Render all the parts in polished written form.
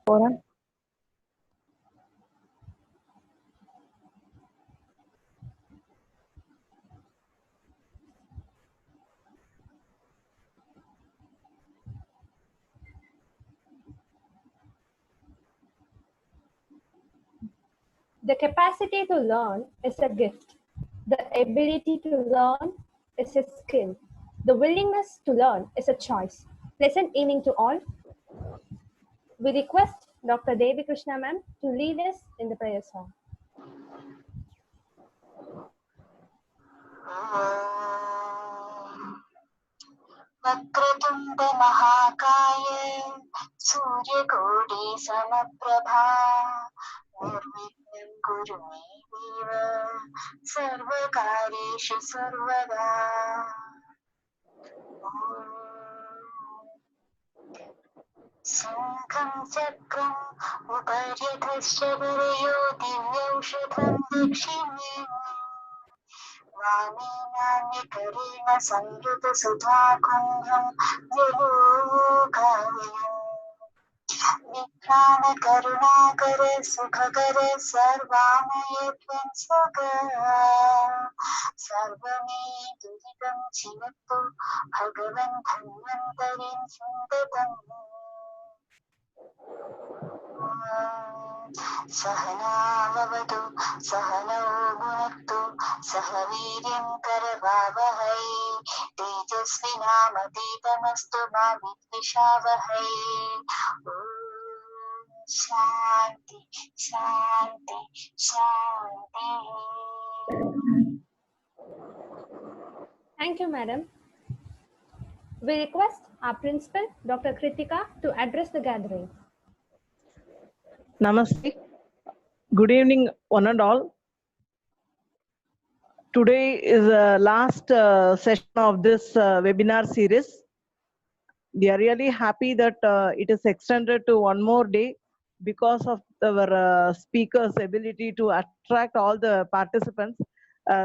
forum. The capacity to learn is a gift. The ability to learn is a skill. The willingness to learn is a choice. Pleasant evening to all. We request Dr. Devi Krishna ma'am to lead us in the prayer song. वक्रतुण्ड महाकाय सूर्यकोटि समप्रभा निर्विघ्नं कुरु मे देव सर्वकार्येषु सर्वदा शङ्खं चक्रम् उपर्यधश्च गुरयो दिव्यौषधं दक्षिणे नान्यकरेण संयुत सुधा कुंभं जलोकायम् विज्ञान करुणाकर सुखकर सर्वामयत्वं सर्वमे दुरितं चिनत्तु भगवन् धन्वन्तरिं सुन्दतम् सहनाववतु सहनौ भुनक्तु सह वीर्यं करवावहै तेजस्विनामतीतमस्तु मा विद्विषावहै ॐ शान्ति शान्ति शान्तिः. Thank you, madam. We request our principal, Dr. Kritika, to address the gathering. Namaste. Good evening, one and all. Today is the last session of this webinar series. We are really happy that it is extended to one more day because of our speaker's ability to attract all the participants.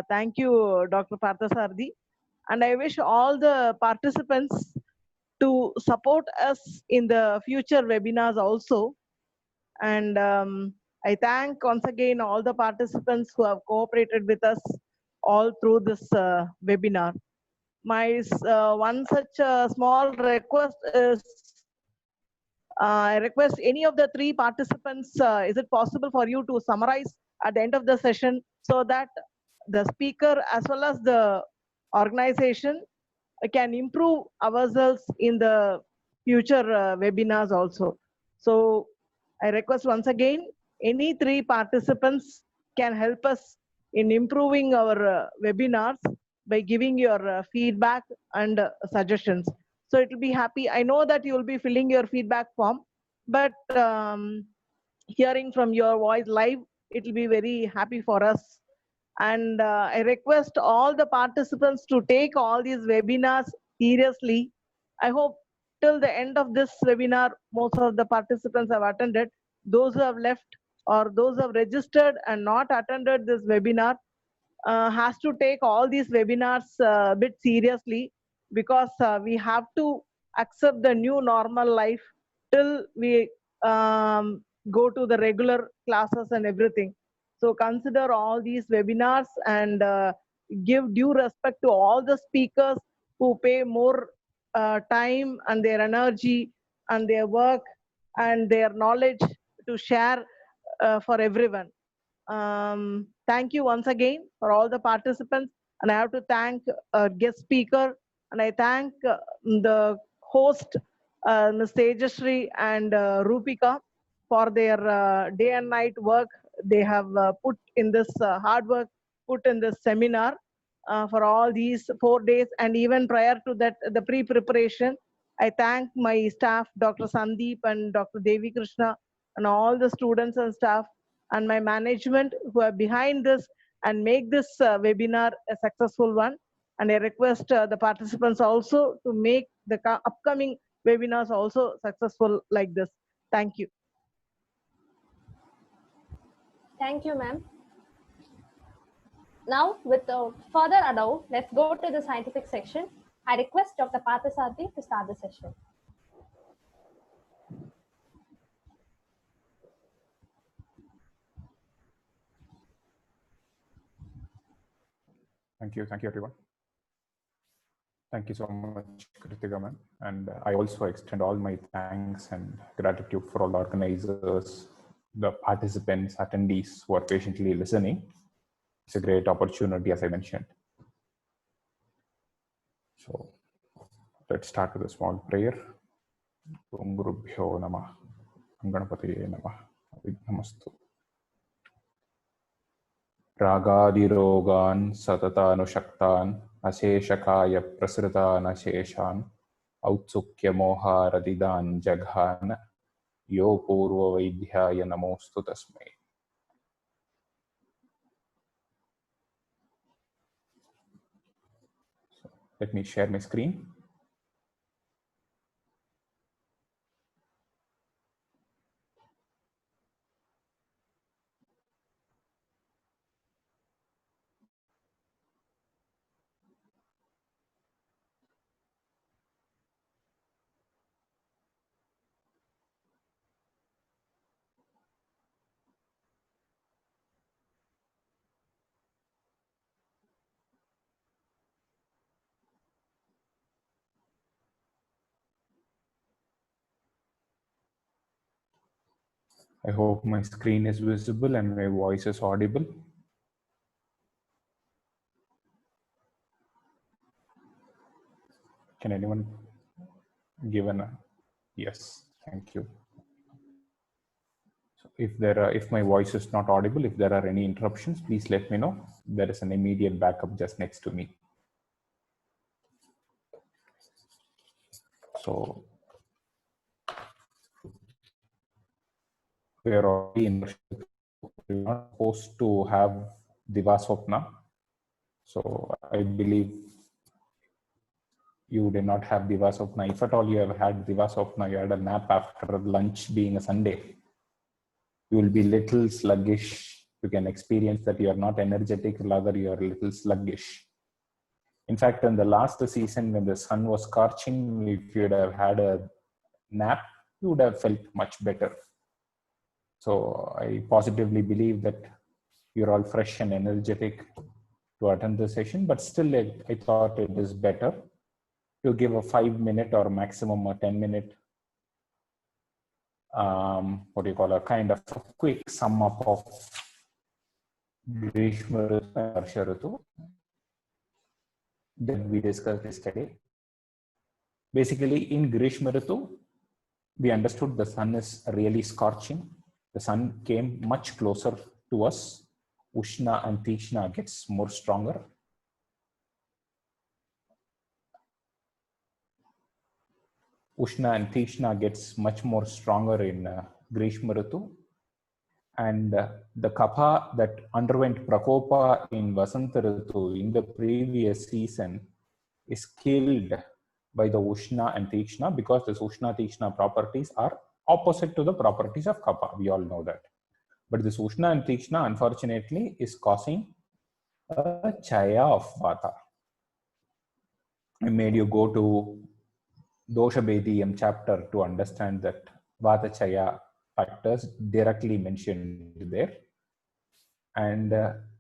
Thank you, Dr. Parthasarthi. And I wish all the participants to support us in the future webinars also. And I thank once again all the participants who have cooperated with us all through this webinar. My one such small request is, I request any of the three participants, is it possible for you to summarize at the end of the session so that the speaker as well as the organization can improve ourselves in the future webinars also. So I request once again, any three participants can help us in improving our webinars by giving your feedback and suggestions. So it will be happy. I know that you will be filling your feedback form, but hearing from your voice live, it will be very happy for us. And I request all the participants to take all these webinars seriously. I hope till the end of this webinar, most of the participants have attended. Those who have left or those who have registered and not attended this webinar has to take all these webinars a bit seriously, because we have to accept the new normal life till we go to the regular classes and everything. So consider all these webinars and give due respect to all the speakers who pay more time and their energy and their work and their knowledge to share for everyone. Thank you once again for all the participants, and I have to thank guest speaker, and I thank the host, Ms. Tejashree and Rupika, for their day and night work they have put in this hard work, put in this seminar for all these 4 days, and even prior to that, the pre-preparation. I thank my staff, Dr. Sandeep and Dr. Devi Krishna, and all the students and staff, and my management who are behind this and make this webinar a successful one. And I request the participants also to make the upcoming webinars also successful like this. Thank you. Thank you, ma'am. Now, without further ado, let's go to the scientific section. I request Dr. Parthasarthi to start the session. Thank you everyone. Thank you so much, Kritika ma'am. And I also extend all my thanks and gratitude for all the organizers, the participants, attendees who are patiently listening. It's a great opportunity, as I mentioned. So let's start with a small prayer. Om Gurubhyo Namah. Ganapatiye Namah. Namastu. Ragadirogan satatanushaktan asheshakaya prasritan asheshan autsukya moha radidan jaghan yo purva vaidhyaya namostu tasmai. So, let me share my screen. I hope my screen is visible and my voice is audible. Can anyone give a yes? Thank you. So if my voice is not audible, if there are any interruptions, please let me know. There is an immediate backup just next to me. So we are already we're not supposed to have Divaswapna. So I believe you did not have Divaswapna. If at all you have had Divaswapna, you had a nap after lunch being a Sunday, you will be little sluggish. You can experience that you are not energetic, rather you are a little sluggish. In fact, in the last season when the sun was scorching, if you would have had a nap, you would have felt much better. So I positively believe that you're all fresh and energetic to attend the session, but still I thought it is better to give a 5-minute or maximum a 10-minute, what do you call, a kind of a quick sum up of Grishma Ritu and Varsha Ritu that we discussed yesterday. Basically, in Grishma Ritu, we understood the sun is really scorching. The sun came much closer to us. Ushna and Tishna gets more stronger. Ushna and Tishna gets much more stronger in Grishma Ritu. And the kapha that underwent prakopa in Vasanta Ritu in the previous season is killed by the Ushna and Tishna, because the Ushna Tishna properties are opposite to the properties of kapha. We all know that. But this Ushna and Tishna, unfortunately, is causing a chaya of Vata. I made you go to Dosha Bediyam chapter to understand that Vata chaya factors directly mentioned there. And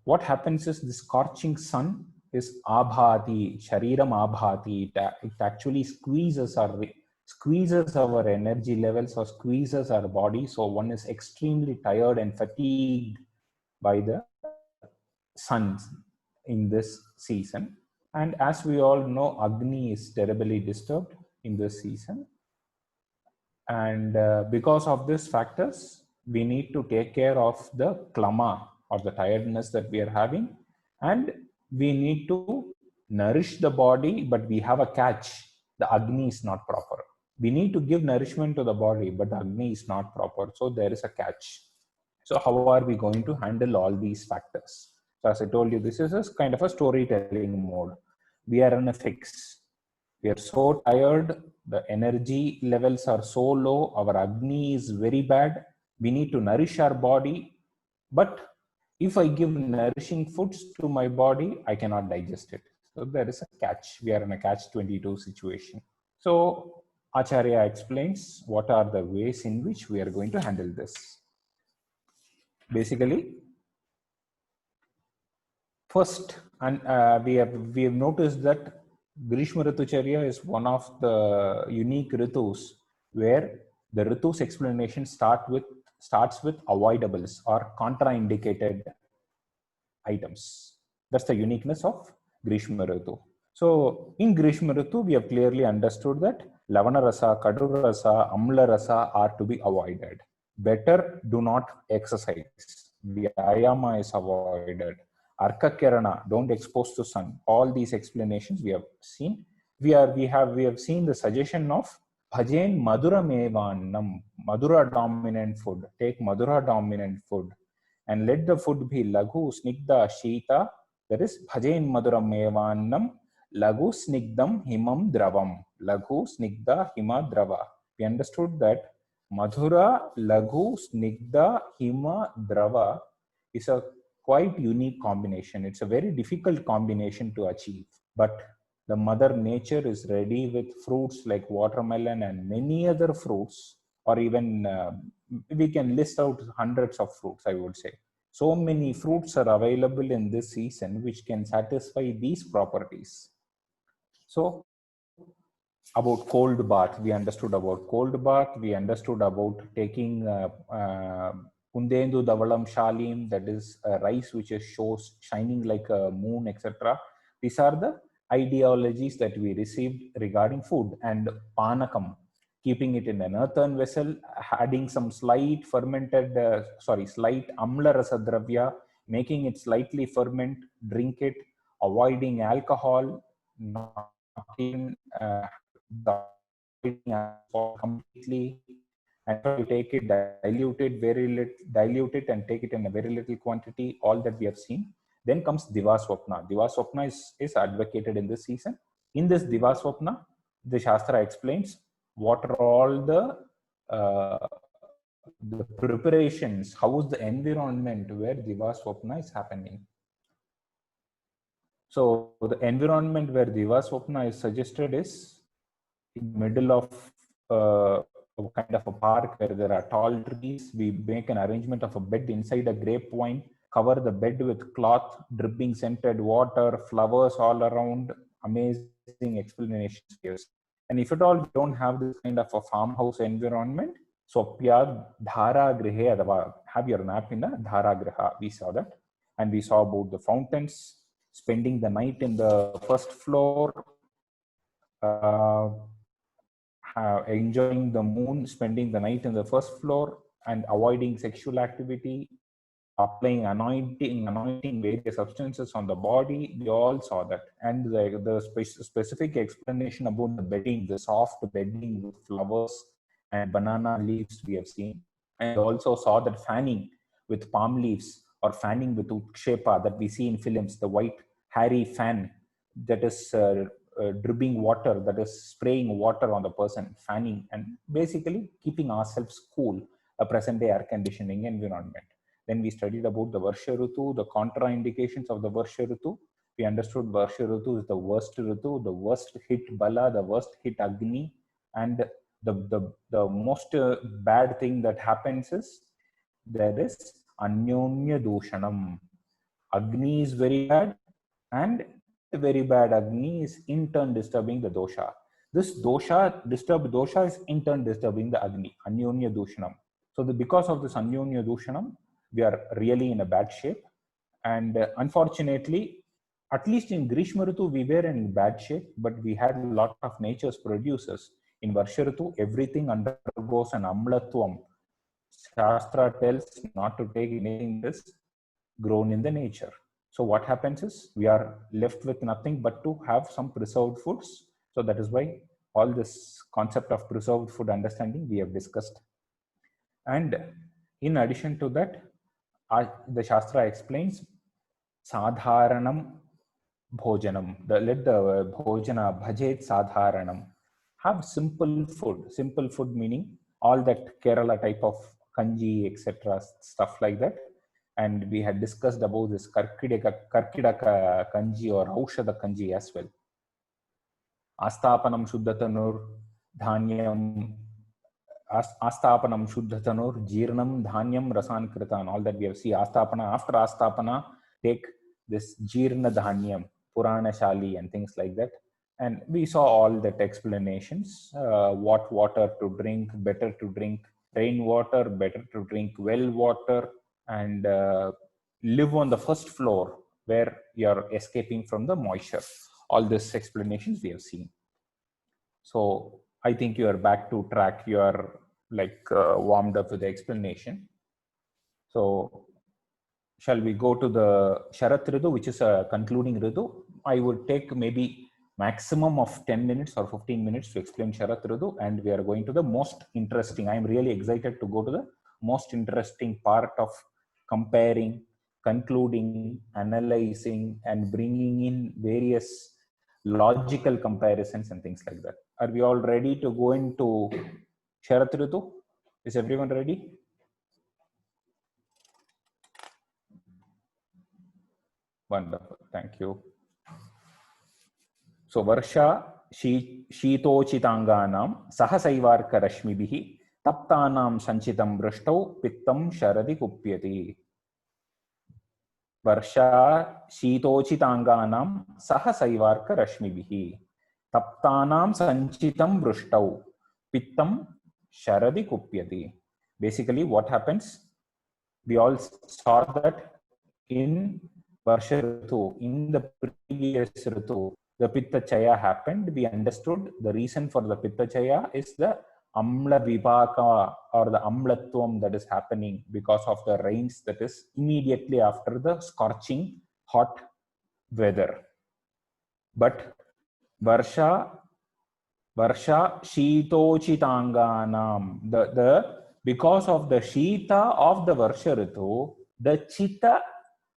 what happens is the scorching sun is abhati, shariram abhati. It actually squeezes our energy levels or squeezes our body. So one is extremely tired and fatigued by the sun in this season. And as we all know, Agni is terribly disturbed in this season. And because of these factors, we need to take care of the klama or the tiredness that we are having. And we need to nourish the body, but we have a catch. The Agni is not proper. We need to give nourishment to the body, but the Agni is not proper. So there is a catch. So how are we going to handle all these factors? So as I told you, this is a kind of a storytelling mode. We are in a fix. We are so tired. The energy levels are so low. Our Agni is very bad. We need to nourish our body. But if I give nourishing foods to my body, I cannot digest it. So there is a catch. We are in a catch-22 situation. So Acharya explains what are the ways in which we are going to handle this. Basically, first And we have noticed that Grishma Ritucharya is one of the unique ritus where the ritus explanation starts with avoidables or contraindicated items. That's the uniqueness of Grishma Ritu. So in Grishma Ritu, we have clearly understood that Lavana Rasa, Kadu Rasa, Amla Rasa are to be avoided. Better do not exercise. Vyayama is avoided. Arka Kirana, don't expose to sun. All these explanations we have seen. We have seen the suggestion of Bhajen Madhura Mevannam, Madhura dominant food. Take Madhura dominant food and let the food be Laghu Snigdha Shita. That is Bhajen Madhuram Mevannam, Laghu Snigdham Himam Dravam. Laghu Snigdha Hima Drava. We understood that Madhura, Laghu, Snigdha, Hima, Drava is a quite unique combination. It's a very difficult combination to achieve. But the mother nature is ready with fruits like watermelon and many other fruits, or even we can list out hundreds of fruits, I would say. So many fruits are available in this season which can satisfy these properties. So about cold bath, we understood about cold bath. We understood about taking Kundendu Davalam Shalim, that is rice which is shows shining like a moon, etc. These are the ideologies that we received regarding food. And Panakam, keeping it in an earthen vessel, adding some slight fermented, slight Amla Rasa Dravya, making it slightly ferment, drink it, avoiding alcohol, not in completely, and you take it, dilute it and take it in a very little quantity, all that we have seen. Then comes Divaswapna. Divaswapna is advocated in this season. In this Divaswapna, the Shastra explains what are all the preparations, how is the environment where Divaswapna is happening. So the environment where Divaswapna is suggested is in the middle of a kind of a park where there are tall trees. We make an arrangement of a bed inside a grapevine, cover the bed with cloth, dripping scented water, flowers all around. Amazing explanations. And if at all we don't have this kind of a farmhouse environment, Swapya Dhara Grihe Adava, have your nap in a Dhara Griha. We saw that. And we saw about the fountains, spending the night in the first floor, enjoying the moon, spending the night in the first floor, and avoiding sexual activity, applying anointing various substances on the body. We all saw that. And the specific explanation about the bedding, the soft bedding with flowers and banana leaves we have seen. And also saw that fanning with palm leaves or fanning with utshepa that we see in films, the white hairy fan that is dripping water, that is spraying water on the person, fanning, and basically keeping ourselves cool, a present day air conditioning environment. Then we studied about the Varsha Ritu, the contraindications of the Varsha Ritu. We understood Varsha Ritu is the worst Ritu, the worst hit Bala, the worst hit Agni, and the most bad thing that happens is there is Anyonya Dushanam. Agni is very bad, and very bad Agni is in turn disturbing the dosha. This disturbed dosha is in turn disturbing the Agni, Anyonya Dushanam. So because of this Anyonya Dushanam, we are really in a bad shape. And unfortunately, at least in Grishma Ritu, we were in bad shape, but we had a lot of nature's producers. In Varsha Ritu, everything undergoes an Amlatvam. Shastra tells not to take anything that is grown in the nature. So what happens is we are left with nothing but to have some preserved foods. So that is why all this concept of preserved food understanding we have discussed. And in addition to that, the Shastra explains Sadharanam Bhojanam. Let the Bhojana Bhajet Sadharanam. Have simple food meaning all that Kerala type of kanji, etc., stuff like that. And we had discussed about this Karkidaka kanji or Aushada kanji as well. Astapanam Shuddhatanur Dhanyam, Astapanam Shuddhatanur Jirnam Dhanyam Rasan Kritan. All that we have seen. Astapana, after Astapana, take this Jirna Dhanyam, Purana Shali, and things like that. And we saw all that explanations, what water to drink, better to drink rainwater, better to drink well water, and live on the first floor where you're escaping from the moisture. All these explanations we have seen. So I think you are back to track. You are like warmed up with the explanation. So shall we go to the Sharat Ritu, which is a concluding Ritu? I would take maybe maximum of 10 minutes or 15 minutes to explain Sharat Ritu, and we are going to the most interesting. I am really excited to go to the most interesting part of comparing, concluding, analyzing, and bringing in various logical comparisons and things like that. Are we all ready to go into Sharat Ritu? Is everyone ready? Wonderful, thank you. So Varsha Shitochitanganam Sahasaivarkarashmibihi Taptanam Sanchitam Vrashtau Pittam Sharadi Kupyati. Varsha Shitochitanganam Sahasaivarkarashmibihi Taptanam Sanchitam Vrashtau Pittam Sharadi Kupyati. Basically, what happens? We all saw that in Varsha Ritu, in the previous Ritu, the Pitta Chaya happened. We understood the reason for the Pitta Chaya is the Amla Vipaka or the Amlatvam that is happening because of the rains that is immediately after the scorching hot weather. But Varsha Shitochitanganam, because of the Shita of the Varsha Ritu, the Chitta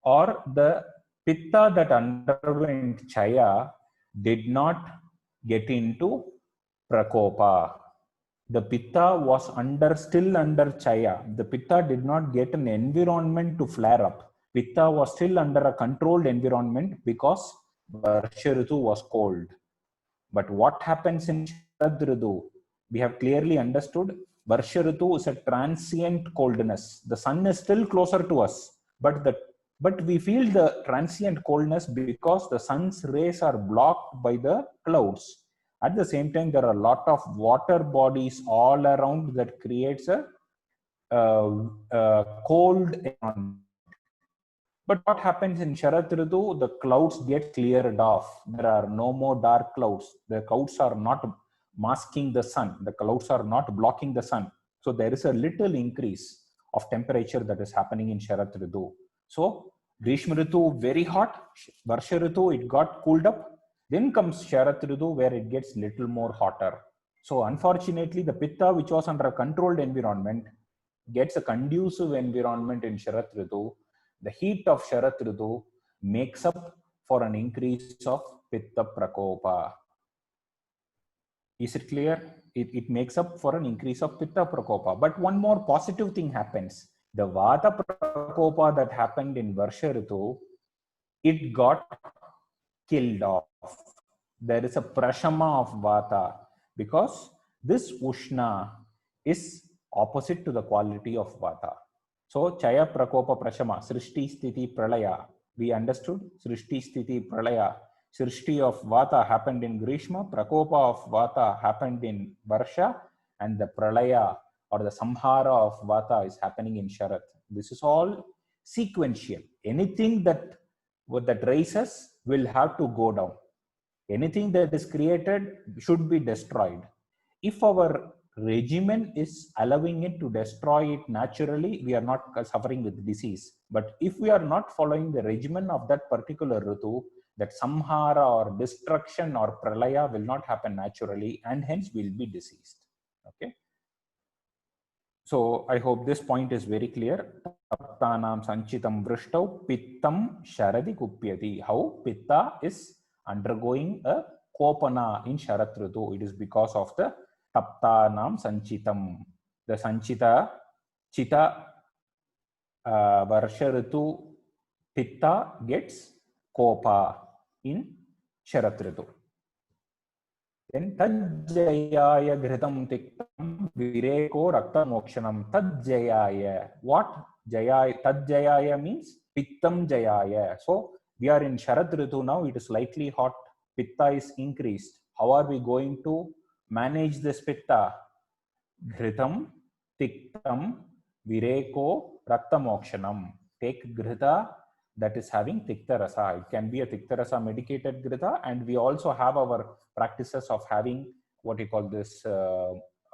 or the Pitta that underwent Chaya did not get into Prakopa. The Pitta was still under Chaya. The Pitta did not get an environment to flare up. Pitta was still under a controlled environment because Varsha Ritu was cold. But what happens in Sharad Ritu? We have clearly understood Varsha Ritu is a transient coldness. The sun is still closer to us, but we feel the transient coldness because the sun's rays are blocked by the clouds. At the same time, there are a lot of water bodies all around that creates a cold environment. But what happens in Sharat Ritu? The clouds get cleared off. There are no more dark clouds. The clouds are not masking the sun. The clouds are not blocking the sun. So there is a little increase of temperature that is happening in Sharat Ritu. So Grishma Ritu very hot. Varsha Ritu it got cooled up. Then comes Sharat Ritu where it gets little more hotter. So unfortunately, the Pitta which was under a controlled environment gets a conducive environment in Sharat Ritu. The heat of Sharat Ritu makes up for an increase of Pitta Prakopa. Is it clear? It makes up for an increase of Pitta Prakopa. But one more positive thing happens. The Vata Prakopa that happened in Varsha Ritu, it got killed off. There is a Prashama of Vata because this Ushna is opposite to the quality of Vata. So Chaya Prakopa Prashama, Srishti Sthiti Pralaya. We understood Srishti Sthiti Pralaya. Srishti of Vata happened in Grishma, Prakopa of Vata happened in Varsha, and the Pralaya or the Samhara of Vata is happening in Sharat. This is all sequential. Anything that rises will have to go down. Anything that is created should be destroyed. If our regimen is allowing it to destroy it naturally, we are not suffering with disease. But if we are not following the regimen of that particular Ritu, that samhara or destruction or pralaya will not happen naturally, and hence we will be diseased. Okay. So I hope this point is very clear. Taptanam sanchitam vrashtau pittam sharadi kupyati. How Pitta is undergoing a kopana in Sharat Ritu. It is because of the Taptanam sanchitam. The sanchita chita Varsha Ritu Pitta gets kopa in Sharat Ritu. Then Tajjayaya Ghritam Tiktam Vireko Rakta Mokshanam. Tajjayaya. What? Jayaya. Tajjayaya means Pittam Jayaya. So We are in Sharad Ritu now, it is slightly hot, Pitta is increased. How are we going to manage this Pitta? Ghritam, Tiktam, Vireko, Raktamokshanam. Take Ghrita that is having Tikta Rasa. It can be a Tikta Rasa medicated Ghrita, and we also have our practices of having what you call this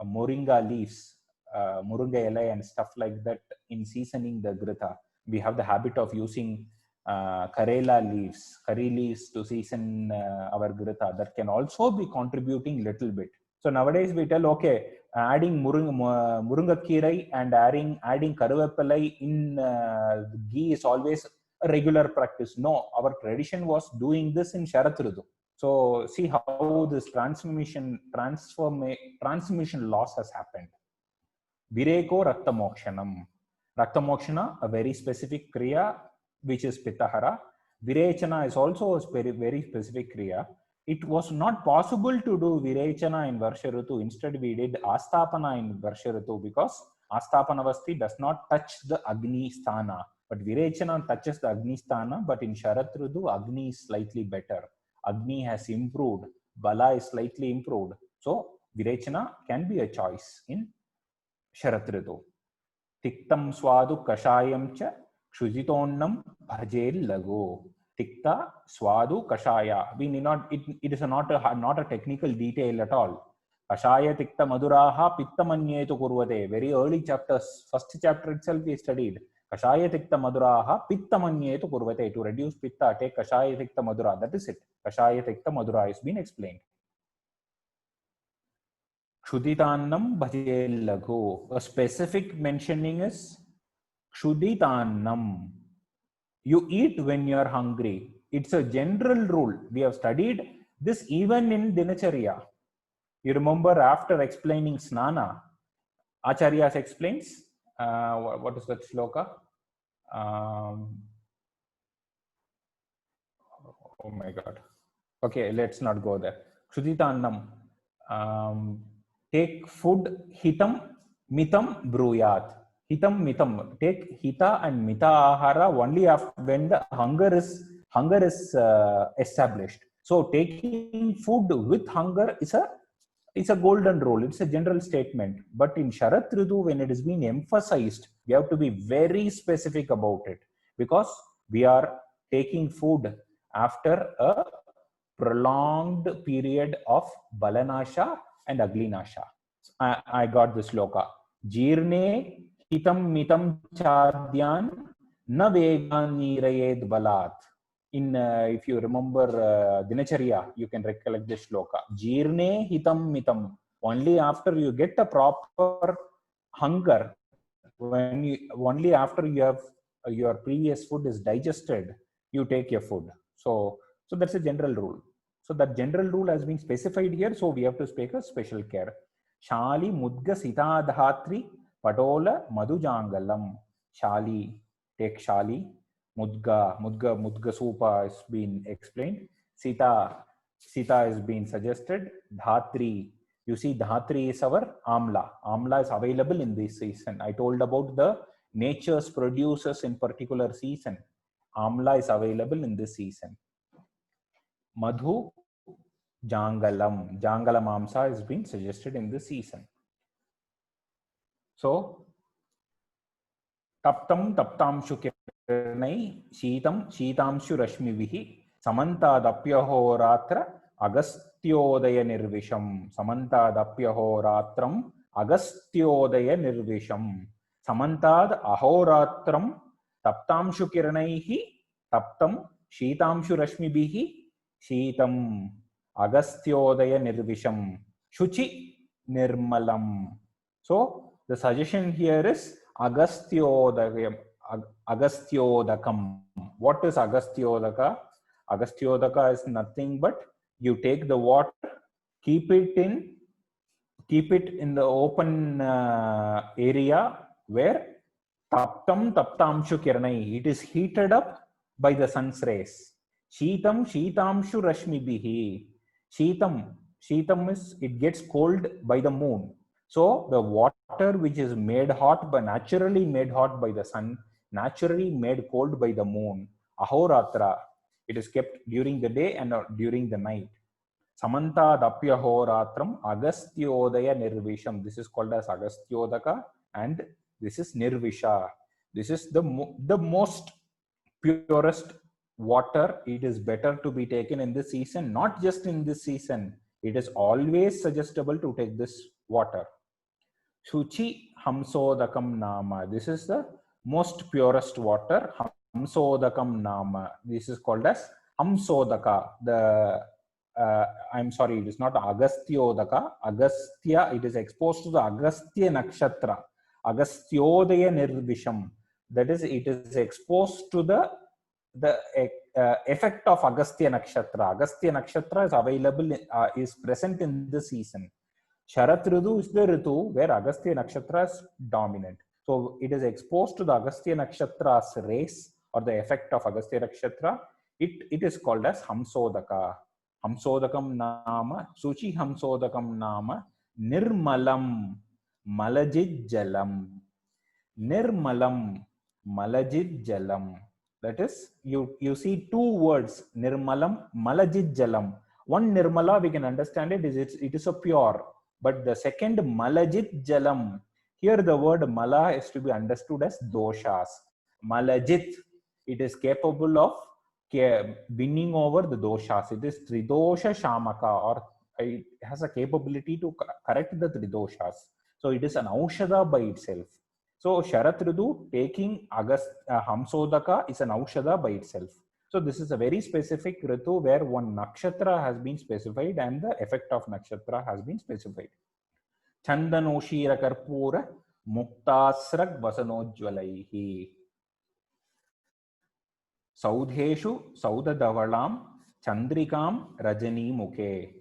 moringa leaves, moringa elai and stuff like that in seasoning the Ghrita. We have the habit of using Karela leaves, curry leaves to season our Ghrita. That can also be contributing little bit. So nowadays we tell, okay, adding murungakirai and adding karuvepalai in ghee is always a regular practice. No, our tradition was doing this in Sharat Ritu. So see how this transmission loss has happened. Vireko Raktamokshanam. Raktamokshana, a very specific kriya, which is Pittahara. Virechana is also a very, very specific kriya. It was not possible to do Virechana in Varsha Ritu. Instead, we did Astapana in Varsha Ritu because Astapanavasti does not touch the Agni Sthana. But Virechana touches the Agni Sthana, but in Sharat Ritu, Agni is slightly better. Agni has improved. Bala is slightly improved. So, Virechana can be a choice in Sharat Ritu. Tiktam swadu kashayam cha kshujitonnam bhajel lago. Tikta swadu kashaya. We need not. It is not a technical detail at all. Kashaya tikta maduraha pitta manyetu kurvate. Very early chapters. First chapter itself we studied. Kashaya tikta maduraha pitta manyetu kurvate. To reduce pitta, take kashaya tikta madura. That is it. Kashaya tikta madura has been explained. Kshuditannam bhajel lago. A specific mentioning is Kshuditannam. You eat when you are hungry. It's a general rule. We have studied this even in Dinacharya. You remember after explaining Snana, Acharya explains, what is that shloka? Oh my God. Okay, let's not go there. Kshuditannam. Take food, hitam, mitam, bruyat. Hitam, mitam. Take hita and mita ahara only after when the hunger is established. So taking food with hunger is a golden rule. It's a general statement. But in Sharat Ritu, when it is being emphasized, we have to be very specific about it because we are taking food after a prolonged period of balanasha and aglinasha. I got this shloka. Jirne hitam mitam chadyan na veganirayed balat. In if you remember Dinacharya, you can recollect this shloka. Jirne hitam mitam. Only after you get a proper hunger, only after you have your previous food is digested, you take your food. So that's a general rule. So that general rule has been specified here. So we have to take a special care. Shali mudga sita dhatri patola madhujangalam. Shali, take shali. Mudga supa has been explained. Sita has been suggested. Dhatri, you see Dhatri is our Amla. Amla is available in this season. I told about the nature's produces in particular season. Amla is available in this season. Madhu Jangalam. Jangalam Amsa has been suggested in this season. So, Taptam Taptamshu Kiranai Sheetam Sheetamshu Rashmivihi Samantadapyaho Ratra Agasthyodaya Nirvisham. Samantadapyaho Ratram Agasthyodaya Nirvisham. Samantad Ahoratram Taptamshu Kiranaihi Taptam Sheetamshu Rashmivihi Sheetam Agasthyodaya Nirvisham Shuchi Nirmalam. So the suggestion here is Agasthyodakam. What is Agasthyodaka? Agasthyodaka is nothing but you take the water, keep it in the open area where taptamshu kiranai. It is heated up by the sun's rays. Sheetam sheetamshu rashmibihi. Sheetam is it gets cold by the moon. So the water which is made hot, but naturally made hot by the sun, naturally made cold by the moon. Ahoratra. It is kept during the day and during the night. Samantadapyahoratram Agasthyodaya Nirvisham. This is called as Agasthyodaka, and this is Nirvisha. This is the most purest water. It is better to be taken in this season, not just in this season. It is always suggestible to take this water. Shuchi Hamsodakam Nama. This is the most purest water. Hamsodakam Nama. This is called as Hamsodaka. I'm sorry, it is not Agasthyodaka. Agastya, it is exposed to the Agastya Nakshatra. Agasthyodaya Nirvisham. That is, it is exposed to the effect of Agastya Nakshatra. Agastya Nakshatra is available, is present in this season. Sharat Ritu is the Ritu where Agastya Nakshatra is dominant. So it is exposed to the Agastya Nakshatra's rays or the effect of Agastya Nakshatra. It is called as Hamsodaka. Hamsodakam Nama, Suchi Hamsodakam Nama, Nirmalam Malajid Jalam. Nirmalam Malajid Jalam. That is, you see two words, Nirmalam, Malajid Jalam. One Nirmala, we can understand it is a pure. But the second Malajit Jalam, here the word Mala is to be understood as doshas. Malajit, it is capable of winning over the doshas. It is Tridosha Shamaka, or it has a capability to correct the Tridoshas. So it is an Aushada by itself. So Sharat Ritu taking Hamsodaka is an Aushada by itself. So this is a very specific Ritu where one Nakshatra has been specified and the effect of Nakshatra has been specified. Chandanoshira Karpura Muktasrag Vasanojvalaihi. Saudheshu Saudadavalam Chandrikam Rajani Mukhe.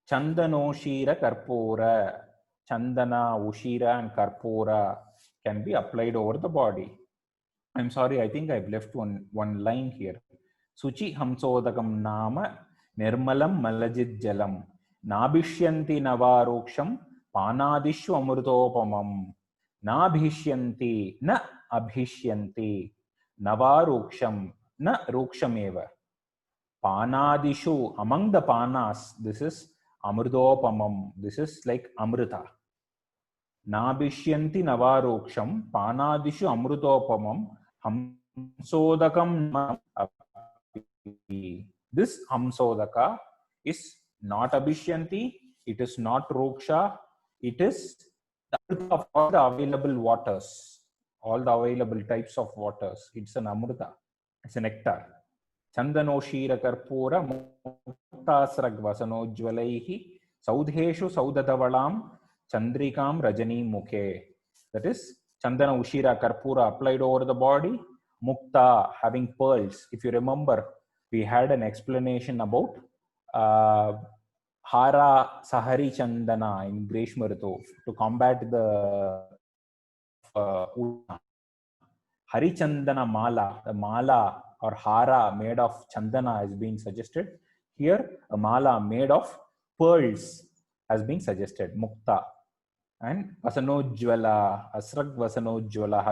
Chandanoshira Karpura. Chandana, Ushira and Karpura can be applied over the body. I'm sorry, I think I've left one line here. Suchi Hamsodakam Nama Nirmalam Malajid Jalam Nabhishyanti Navaruksham Panadishu Amrutopamam Nabhishyanti Na Abhishyanti Navaruksham Na Rukshameva Panadishu, among the Panas, this is Amrutopamam. This is like Amrita. Nabhishyanti Navaruksham Panadishu Amrutopamam Hamsodakam. This Hamsodaka is not Abhishyanti, it is not Ruksha, it is the Amrita of all the available waters, all the available types of waters. It's an Amrita, it's a nectar. Chandanoshira Karpura Muktasrag Vasanojvalaihi Saudheshu Saudadavalam Chandrikam Rajani Mukhe. That is, Chandana Ushira Karpura applied over the body, Mukta having pearls. If you remember, we had an explanation about Hara Sahari Chandana in Grishma Ritu to combat the Hari Chandana Mala, the Mala or Hara made of Chandana has been suggested. Here, a Mala made of pearls has been suggested, Mukta. And Vasanojvala, Asrag Vasanojvala,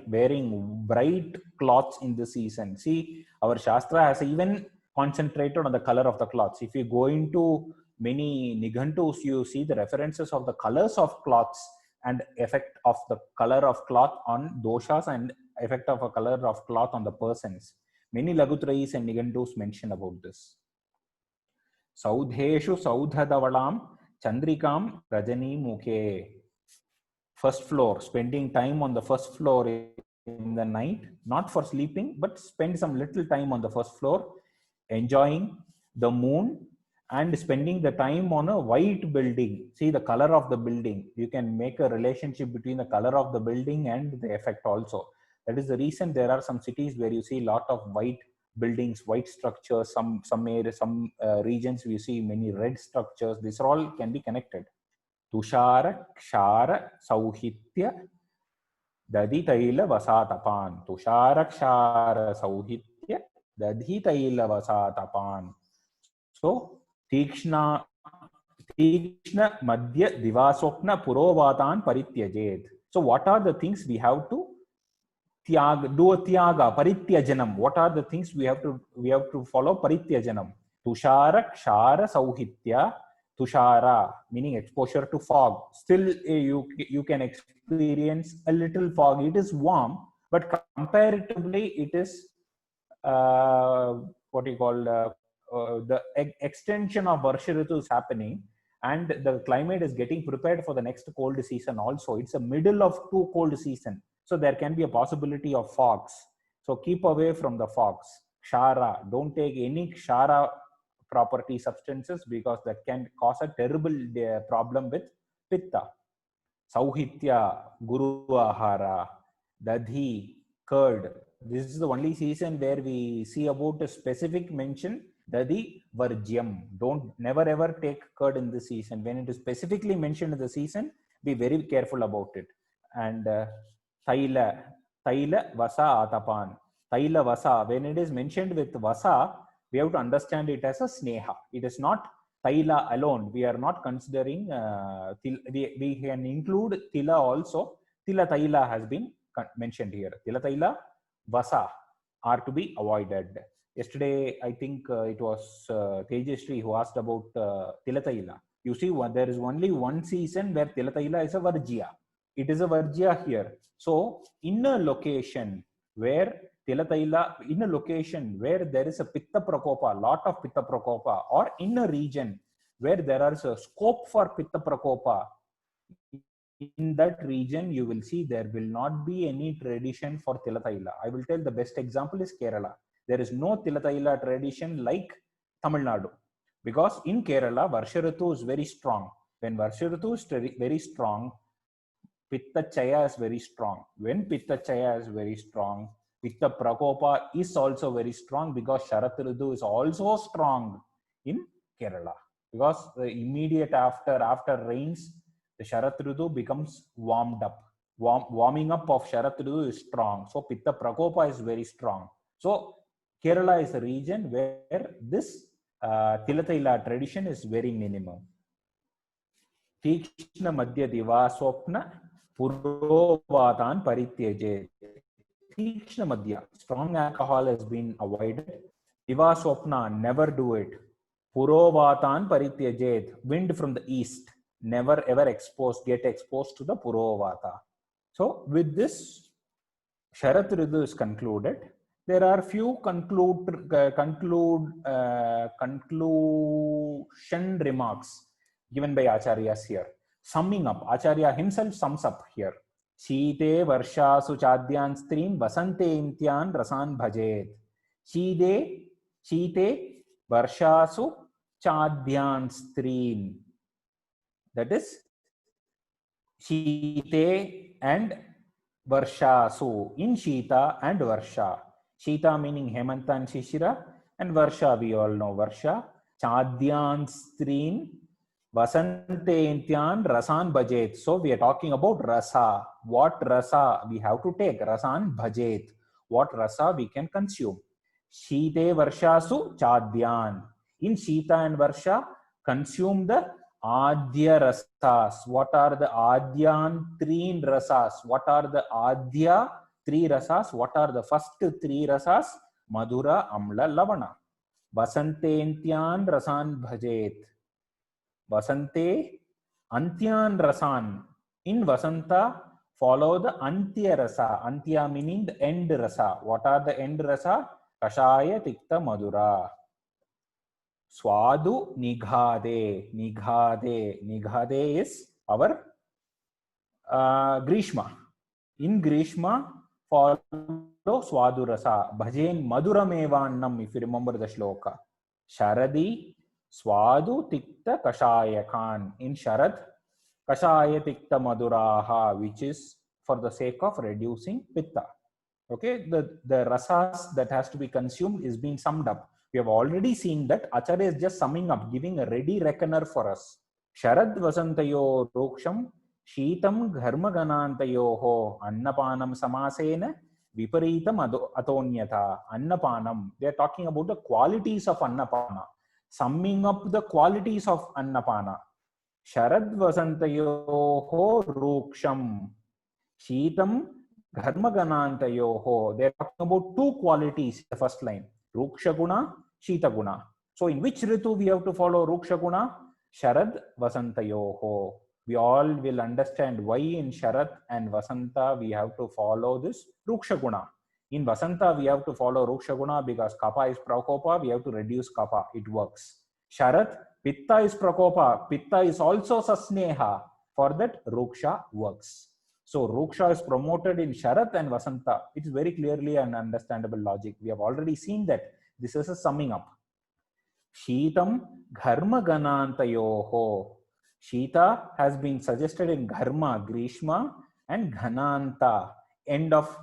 wearing bright cloths in the season. See, our Shastra has even concentrated on the color of the cloths. If you go into many Nighantus, you see the references of the colors of cloths and effect of the color of cloth on doshas and effect of a color of cloth on the persons. Many Lagutrais and Nighantus mention about this. Saudheshu Saudhadavalam Chandrikam Rajani Mukhe. First floor, spending time on the first floor in the night, not for sleeping, but spend some little time on the first floor, enjoying the moon and spending the time on a white building. See the color of the building. You can make a relationship between the color of the building and the effect also. That is the reason there are some cities where you see a lot of white buildings, white structures, some areas, some regions you see many red structures. These all can be connected. Tushara Kshara Sauhitya Daditaila Vasatapan. Tushara Kshara Sauhitya Daditaila Vasatapan. So Tikshna Madhya Divasokna Purovatan Parityajet. So what are the things we have to do a tyaga, parityajanam. What are the things we have to follow? Parityajanam. Tushara, kshara, sauhitya. Tushara, meaning exposure to fog. Still, you can experience a little fog. It is warm, but comparatively, it is what you call the extension of Varsha Ritu is happening, and the climate is getting prepared for the next cold season also. It's a middle of two cold season, so there can be a possibility of fogs. So keep away from the fogs. Kshara, don't take any kshara property substances because that can cause a terrible problem with pitta. Sauhitya, Guru Ahara, Dadhi, curd. This is the only season where we see about a specific mention, Dadhi Varjyam. Never ever take curd in this season. When it is specifically mentioned in the season, be very careful about it. And Taila Vasa Atapan. Taila Vasa, when it is mentioned with Vasa, we have to understand it as a Sneha. It is not Taila alone. We are not considering, we can include Tila also. Tila Taila has been mentioned here. Tila Taila, Vasa are to be avoided. Yesterday, I think it was Tejasri who asked about Tila Taila. You see, there is only one season where Tila Taila is a Varjya. It is a Varjya here. So, in a location where Tila Taila, in a location where there is a Pitta Prakopa, lot of Pitta Prakopa, or in a region where there is a scope for Pitta Prakopa, in that region you will see there will not be any tradition for Tila Taila. I will tell the best example is Kerala. There is no Tila Taila tradition like Tamil Nadu, because in Kerala Varsha Ritu is very strong. When Varsha Ritu is very strong, Pitta Chaya is very strong. When Pitta Chaya is very strong, Pitta Prakopa is also very strong, because Sharat Ritu is also strong in Kerala. Because the immediate after rains, the Sharat Ritu becomes warmed up. Warming up of Sharat Ritu is strong. So Pitta Prakopa is very strong. So Kerala is a region where this Tila Taila tradition is very minimum. Tikshna Madhya Diva Swapna Purovatan Parityaje. Tikshna Madhya, strong alcohol has been avoided. Diva Swapna, never do it. Purovatan Parityajet, wind from the east, never ever get exposed to the Purovata. So with this, Sharat Ritu is concluded. There are few conclusion remarks given by Acharyas here. Summing up, Acharya himself sums up here. Shite Varshasu Chadyan Strim Vasante Imtyan Rasan Bhajet. Shite Varshasu Chadyan Strim. That is Shite and Varshasu, in Shita and Varsha. Shita meaning Hemanta and Shishira, and Varsha we all know Varsha. Chadyan Strin Vasante Intyan Rasan Bhajet. So we are talking about rasa. What rasa we have to take? Rasan Bhajet. What rasa we can consume? Shite Varshasu Chadyan. In Shita and Varsha, consume the Adya rasas. What are the Adyan three rasas? What are the Adya three rasas? What are the first three rasas? Madhura, Amla, Lavana. Vasantentyan rasan bhajet. Vasante, Antyan rasan. In Vasanta, follow the Antya rasa. Antya meaning the end rasa. What are the end rasa? Kashaya, Tikta, Madhura. Swadu Nighade. Nighade is our Grishma. In Grishma, follow Swadu Rasa. Bhajen Madhuramevannam, if you remember the shloka. Sharadi Swadu Tikta Kashayakan. In Sharad, Kashaya Tikta Madhuraha, which is for the sake of reducing Pitta. Okay, the rasas that has to be consumed is being summed up. We have already seen that Acharya is just summing up, giving a ready reckoner for us. Sharad Vasantayo Roksham Sheetam Dharmaganantayoho Annapanam Samasena Viparitam Atonyata. Annapanam. They are talking about the qualities of Annapana. Summing up the qualities of Annapana. Sharad Vasantayoho Roksham Sheetam Dharma ganantayoho. They're talking about two qualities in the first line. Ruksha guna, Shita guna. So in which ritu we have to follow Ruksha guna? Sharad Vasantayoho. We all will understand why in Sharad and Vasanta we have to follow this Ruksha guna. In Vasanta we have to follow Ruksha guna because Kapha is Prakopa. We have to reduce Kapha. It works. Sharad, Pitta is Prakopa. Pitta is also Sasneha. For that, Ruksha works. So Ruksha is promoted in Sharat and Vasanta. It is very clearly an understandable logic. We have already seen that. This is a summing up. Sheetam Dharma Ganantayoho. Shita has been suggested in Dharma, Grishma, and Ghananta, end of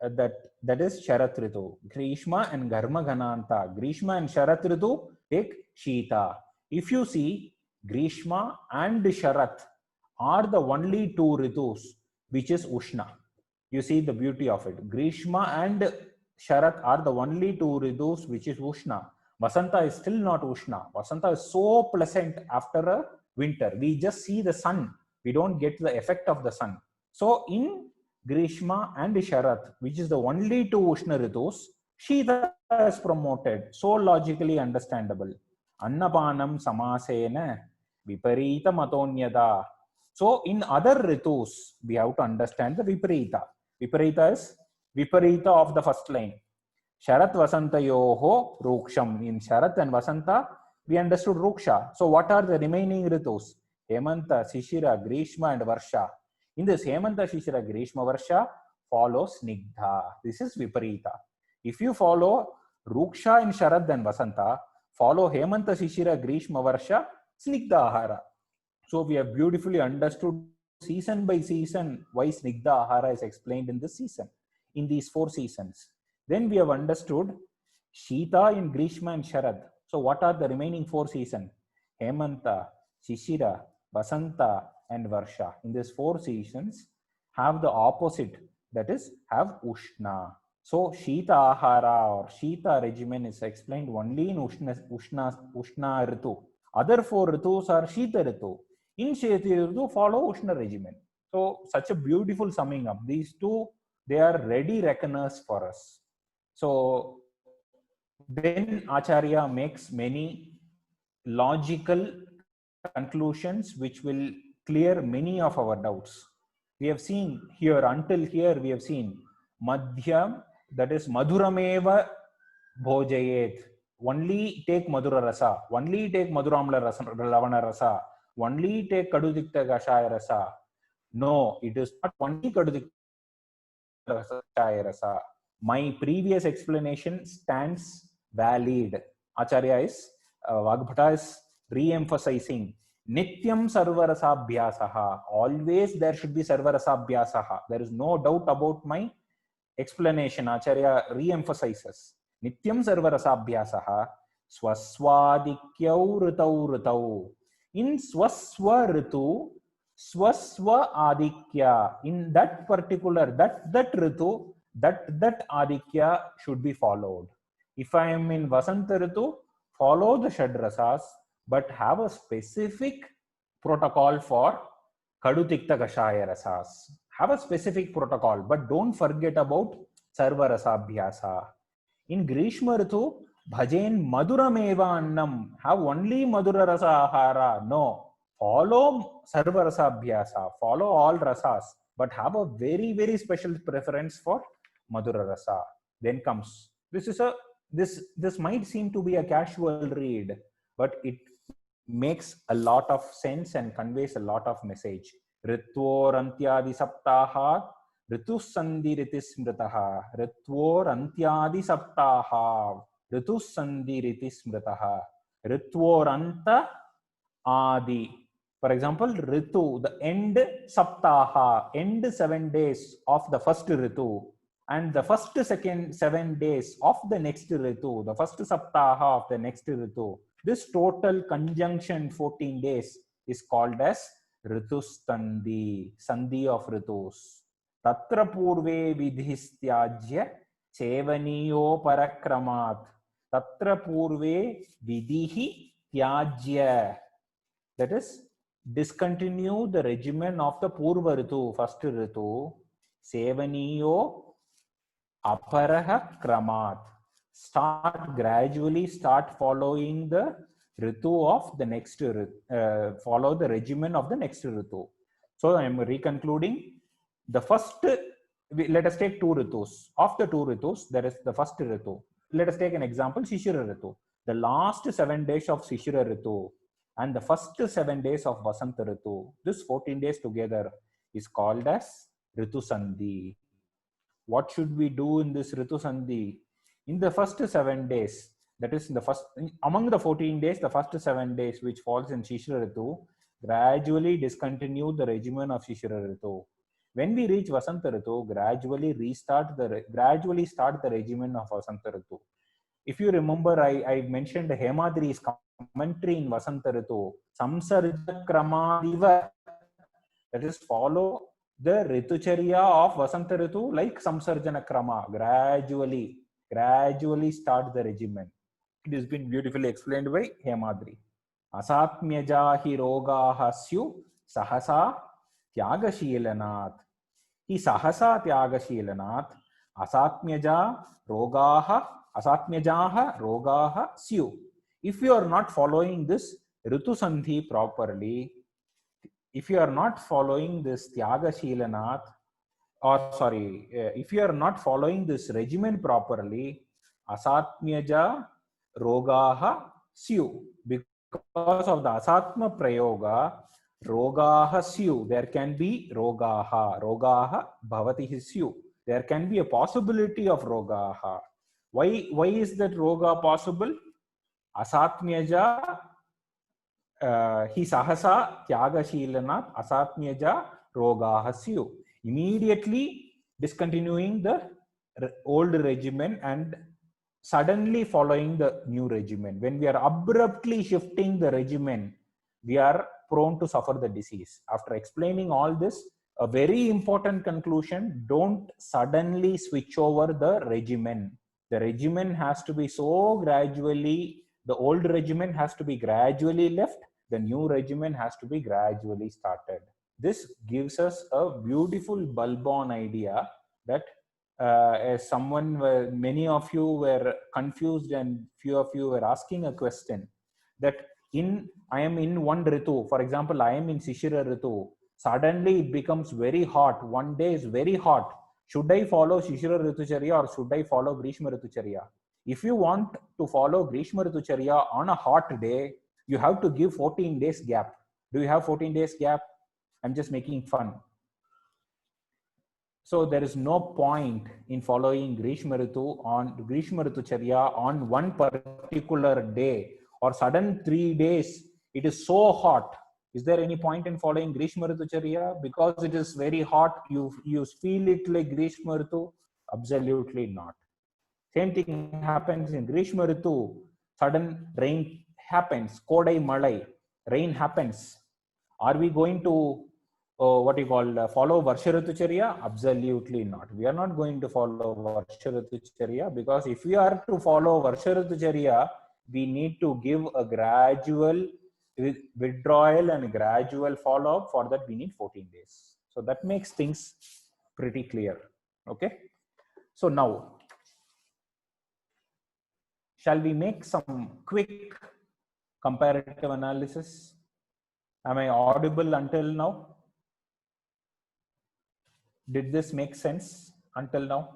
that is Sharat Ritu. Grishma and Dharma Ghananta. Grishma and Sharat Ritu take Shita. If you see, Grishma and Sharat are the only two ritus which is Ushna. You see the beauty of it. Grishma and Sharat are the only two ritus which is Ushna. Vasanta is still not Ushna. Vasanta is so pleasant after a winter. We just see the sun. We don't get the effect of the sun. So in Grishma and Sharat, which is the only two Ushna ritus, Shita is promoted. So logically understandable. Annapanam samasena viparita matonyada. So in other ritus, we have to understand the viparita. Viparita is viparita of the first line. Sharat Vasantayoho Ruksham. In Sharat and Vasanta, we understood Ruksha. So what are the remaining ritus? Hemanta, Shishira, Grishma and Varsha. In this Hemanta, Shishira, Grishma, Varsha follows Snigdha. This is Viparita. If you follow Ruksha in Sharad and Vasanta, follow Hemanta, Shishira, Grishma, Varsha, Snigdha Ahara. So we have beautifully understood season by season why Snigdha Ahara is explained in this season, in these 4 seasons. Then we have understood Shita in Grishma and Sharad. So what are the remaining 4 seasons? Hemanta, Shishira, Vasanta and Varsha. In these 4 seasons have the opposite, that is have Ushna. So Shita Ahara or Shita regimen is explained only in Ushna Ritu. Other 4 Ritus are Shita Ritu. In Shita Ritu follow Ushna regimen. So such a beautiful summing up. These two, they are ready reckoners for us. So then Acharya makes many logical conclusions which will clear many of our doubts. We have seen here, until here we have seen Madhyam, that is Madhurameva Bhojayet. Only take Madhura Rasa, only take Madhuramla Rasa, Ravana Rasa, only take Kadudikta Kashaya Rasa. No, it is not only Kadudikta Kashaya Rasa. My previous explanation stands valid. Acharya is, Vagbhata is re-emphasizing Nityam Sarvarasabhyasaha. Always there should be Sarvarasabhyasaha. There is no doubt about my explanation. Acharya re-emphasizes. Nityam Sarvarasabhyasaha Swaswadikyau Ritau Ritau. In Swaswa Ritu, Swaswa Adikya. In that particular, that Ritu, that Adikya should be followed. If I am in Vasanta Ritu, follow the Shadrasas, but have a specific protocol for Kadutikta Kashaya Rasas. Have a specific protocol, but don't forget about Sarva Rasabhyasa. In Grishma Ritu, Bhajen Madurameva Annam. Have only Madura Rasa Ahara. No. Follow Sarva Rasabhyasa. Follow all Rasas, but have a very, very special preference for Madura Rasa. Then comes, this might seem to be a casual read, but it makes a lot of sense and conveys a lot of message. Ritvor Antyadi Saptaha Ritus Sandhi Ritis Smritaha. Ritvor Antyadi Saptaha Ritus Sandhi Ritis Smritaha. Ritvor Anta Adi. For example, Ritu, the end Saptaha, end 7 days of the first Ritu, and the first 7 days of the next Ritu, the first Saptaha of the next Ritu. This total conjunction 14 days is called as Ritus Sandhi, Sandhi of Ritus. Tatra Purve Vidhistyajya Chevaniyo Parakramat. Tatra Purve Vidhi Tyajya. That is, discontinue the regimen of the Purva Ritu, first Ritu. Sevaniyo Aparaha Kramat. Start following the Ritu of the next, follow the regimen of the next Ritu. So I am reconcluding the first, let us take 2 Ritus. Of the 2 Ritus, there is the first Ritu. Let us take an example, Shishira Ritu. The last 7 days of Shishira Ritu and the first 7 days of Vasanta Ritu, this 14 days together is called as Ritu Sandhi. What should we do in this Ritu Sandhi? In the first 7 days, that is in the first, among the 14 days, the first 7 days which falls in Shishira Ritu, gradually discontinue the regimen of Shishira Ritu. When we reach Vasanta Ritu, gradually start the regimen of Vasanta Ritu. If you remember, I mentioned Hemadri's commentary in Vasanta Ritu, Samsarja Kramadiva, that is follow the Ritucharya of Vasanta Ritu like Samsarjana Krama, gradually start the regimen. It has been beautifully explained by Hemadri. Asatmyaja hi rogaha syu sahasa tyagashilanath. Hi sahasa tyagashilanath asatmyaja rogaha syu. If you are not following this Ritu Sandhi properly, if you are not following this Tyagashilanath, if you are not following this regimen properly, Asatmyaja Rogaha Syu. Because of the Asatma Prayoga, Rogaha Syu, there can be Rogaha Bhavati Syu. There can be a possibility of Rogaha. Why is that Roga possible? Asatmyaja hi sahasa tyagashilanath asatmyaja rogaha syu. Immediately discontinuing the old regimen and suddenly following the new regimen. When we are abruptly shifting the regimen, we are prone to suffer the disease. After explaining all this, a very important conclusion: don't suddenly switch over the regimen. The regimen has to be so gradually, the old regimen has to be gradually left, the new regimen has to be gradually started. This gives us a beautiful bulb-on idea that as many of you were confused and few of you were asking a question that I am in one Ritu, for example, I am in Shishira Ritu, suddenly it becomes very hot, one day is very hot. Should I follow Shishira Ritucharya or should I follow Grishma Ritucharya? If you want to follow Grishma Ritucharya on a hot day, you have to give 14 days gap. Do you have 14 days gap? I'm just making fun. So there is no point in following Grishma Ritucharya on one particular day or sudden 3 days. It is so hot. Is there any point in following Grishma Ritucharya? Because it is very hot, you feel it like Grishma Ritu? Absolutely not. Same thing happens in Grishma Ritu. Sudden rain happens, Kodai Malai, rain happens. Are we going to follow Varsha Ritucharya? Absolutely not. We are not going to follow Varsha Ritucharya, because if we are to follow Varsha Ritucharya, we need to give a gradual withdrawal and gradual follow-up. For that we need 14 days. So that makes things pretty clear. Okay. So now, shall we make some quick comparative analysis? Am I audible until now? Did this make sense until now?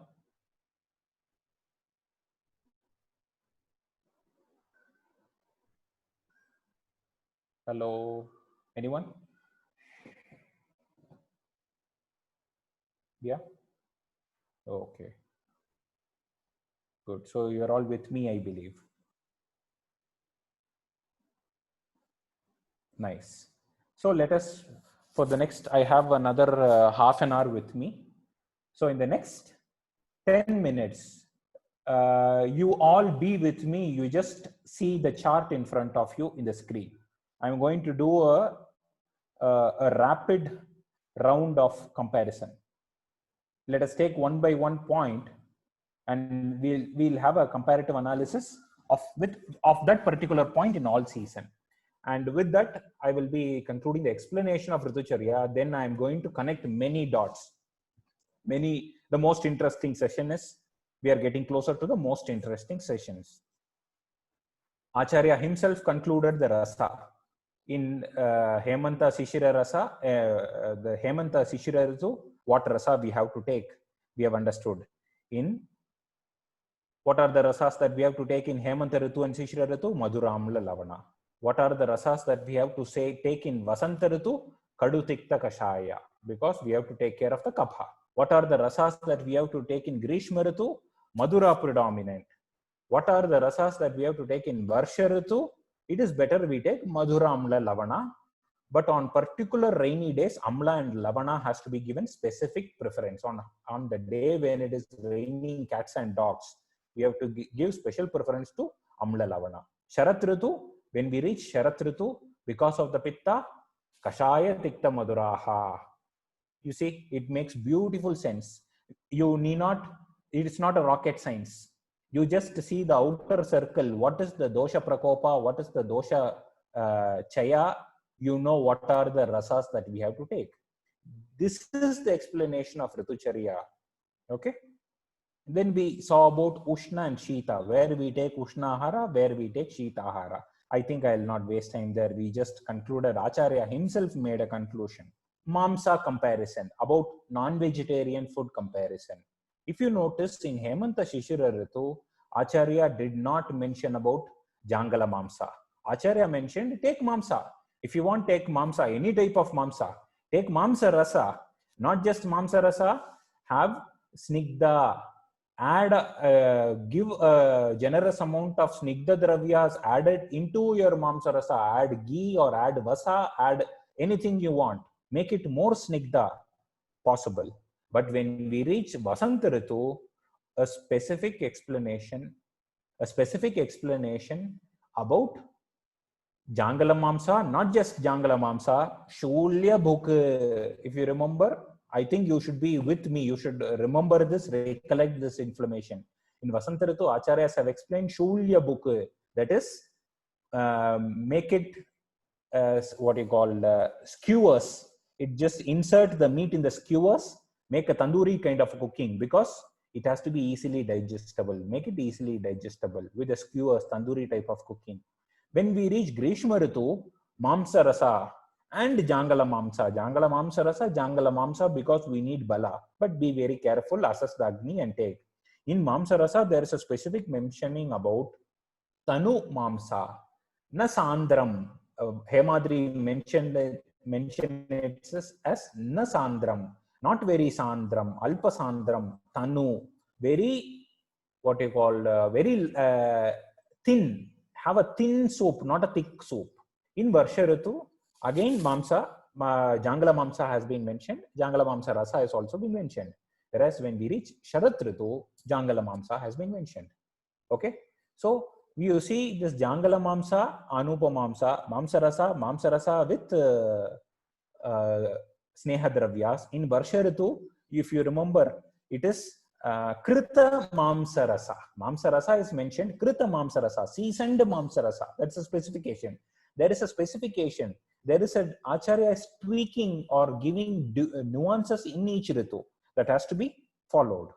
Hello, anyone? Yeah. Okay. Good. So you're all with me, I believe. Nice. So let us, for the next, I have another half an hour with me. So in the next 10 minutes, you all be with me. You just see the chart in front of you in the screen. I'm going to do a rapid round of comparison. Let us take one by one point, and we'll have a comparative analysis of that particular point in all season. And with that, I will be concluding the explanation of Ritucharya. Then I'm going to connect many dots. The most interesting session is, we are getting closer to the most interesting sessions. Acharya himself concluded the rasa in Hemanta Shishira Rasa. The Hemanta Shishira Ritu, what rasa we have to take, we have understood. In what are the rasas that we have to take in Hemanta Ritu and Shishira Ritu? Madhura, Amla, Lavana. What are the rasas that we have to take in Vasanta Ritu? Kadu, Tikta, Kashaya, because we have to take care of the kapha. What are the rasas that we have to take in Grishma Ritu? Madhura predominant. What are the rasas that we have to take in Varsha Ritu? It is better we take Madhura, Amla, Lavana. But on particular rainy days, Amla and Lavana has to be given specific preference. On the day when it is raining cats and dogs, we have to give special preference to Amla Lavana. Sharat Ritu, when we reach Sharat Ritu, because of the Pitta, Kashaya Tikta Madhuraha. You see, it makes beautiful sense. You need not, it's not a rocket science. You just see the outer circle. What is the dosha prakopa? What is the dosha chaya? You know what are the rasas that we have to take. This is the explanation of Ritucharya. Okay. Then we saw about Ushna and Shita, where we take Ushna Ahara, where we take Shita Ahara. I think I will not waste time there. We just concluded, Acharya himself made a conclusion. Mamsa comparison, about non-vegetarian food comparison. If you notice in Hemanta Shishira Ritu, Acharya did not mention about Jangala Mamsa. Acharya mentioned, take Mamsa. If you want, take Mamsa, any type of Mamsa. Take Mamsa Rasa, not just Mamsa Rasa, have Snigdha. Add, give a generous amount of Snigdha Dravyas added into your Mamsa Rasa. Add ghee or add vasa, add anything you want. Make it more Snigdha possible. But when we reach Vasanta Ritu, a specific explanation about Jangala Mamsa, not just Jangala Mamsa, Shulya Bhuk. If you remember, I think you should be with me. You should remember this, recollect this information. In Vasanta Ritu, Acharyas have explained Shulya Bhuk. That is, make it what you call skewers. It just insert the meat in the skewers, make a tandoori kind of cooking, because it has to be easily digestible. Make it easily digestible with the skewers, tandoori type of cooking. When we reach Grishma Ritu, Mamsa Rasa and Jangala Mamsa. Jangala Mamsa Rasa, Jangala Mamsa, because we need Bala. But be very careful, assess the Agni and take. In Mamsa Rasa, there is a specific mentioning about Tanu Mamsa, Na Sandram. Hemadri mentioned it as Na Sandram, not very Sandram, Alpa Sandram, Tanu, very, what you call, very thin. Have a thin soup, not a thick soup. In Varsha Ritu, again Mamsa, Jangala Mamsa has been mentioned. Jangala Mamsa Rasa has also been mentioned. Whereas when we reach Sharat Ritu, Jangala Mamsa has been mentioned. Okay. So you see this Jangala Mamsa, Anupa Mamsa, Mamsa Rasa with Sneha Dravyas. In Varsha Ritu, if you remember, it is Krita Mamsa Rasa. Mamsa Rasa is mentioned, Krita Mamsa Rasa, seasoned Mamsa Rasa. That's a specification. There is a specification. There is an Acharya is tweaking or giving nuances in each Ritu that has to be followed.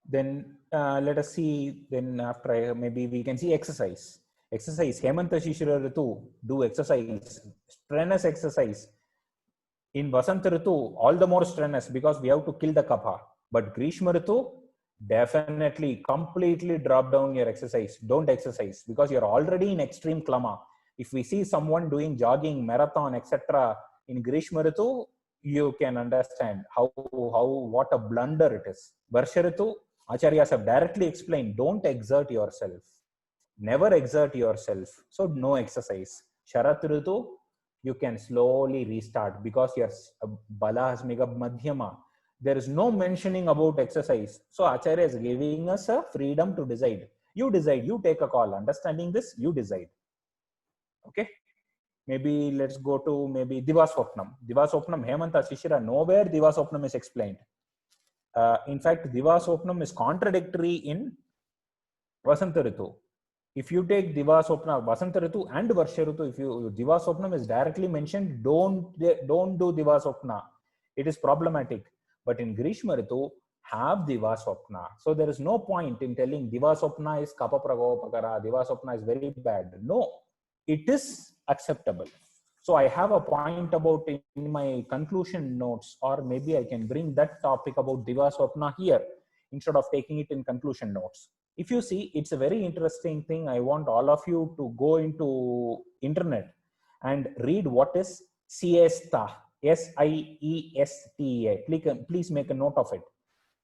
Then let us see, then after maybe we can see exercise. Exercise, Hemanta Shishira Ritu, do exercise, strenuous exercise. In Vasanta Ritu, all the more strenuous because we have to kill the kapha. But Grishma Ritu, definitely, completely drop down your exercise. Don't exercise because you're already in extreme klama. If we see someone doing jogging, marathon, etc. in Grishma Ritu, you can understand what a blunder it is. Varsha Ritu, Acharyas have directly explained, don't exert yourself. Never exert yourself. So no exercise. Sharat Ritu, you can slowly restart because your Bala has mega Madhyama. There is no mentioning about exercise. So Acharya is giving us a freedom to decide. You decide, you take a call. Understanding this, you decide. Okay. Maybe let's go to maybe Divaswapnam. Divaswapnam, Hemanta Shishira, nowhere Divaswapnam is explained. In fact, Divaswapnam is contradictory in Vasanta Ritu. If you take Divaswapna, Vasanta Ritu and Varsha Ritu, if you Divaswapnam is directly mentioned, don't do Divaswapna. It is problematic. But in Grishma Ritu, have Diva Swapna. So there is no point in telling Diva Swapna is Kapha Pragopakara, Diva Swapna is very bad. No, it is acceptable. So I have a point about in my conclusion notes, or maybe I can bring that topic about Diva Swapna here instead of taking it in conclusion notes. If you see, it's a very interesting thing. I want all of you to go into internet and read what is siesta, siesta. Please make a note of it.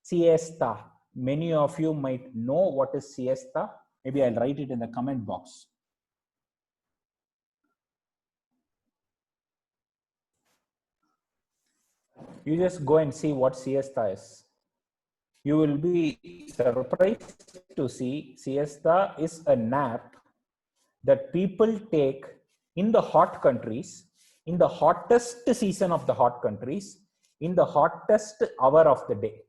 Siesta. Many of you might know what is siesta. Maybe I'll write it in the comment box. You just go and see what siesta is. You will be surprised to see siesta is a nap that people take in the hot countries, in the hottest season of the hot countries, in the hottest hour of the day.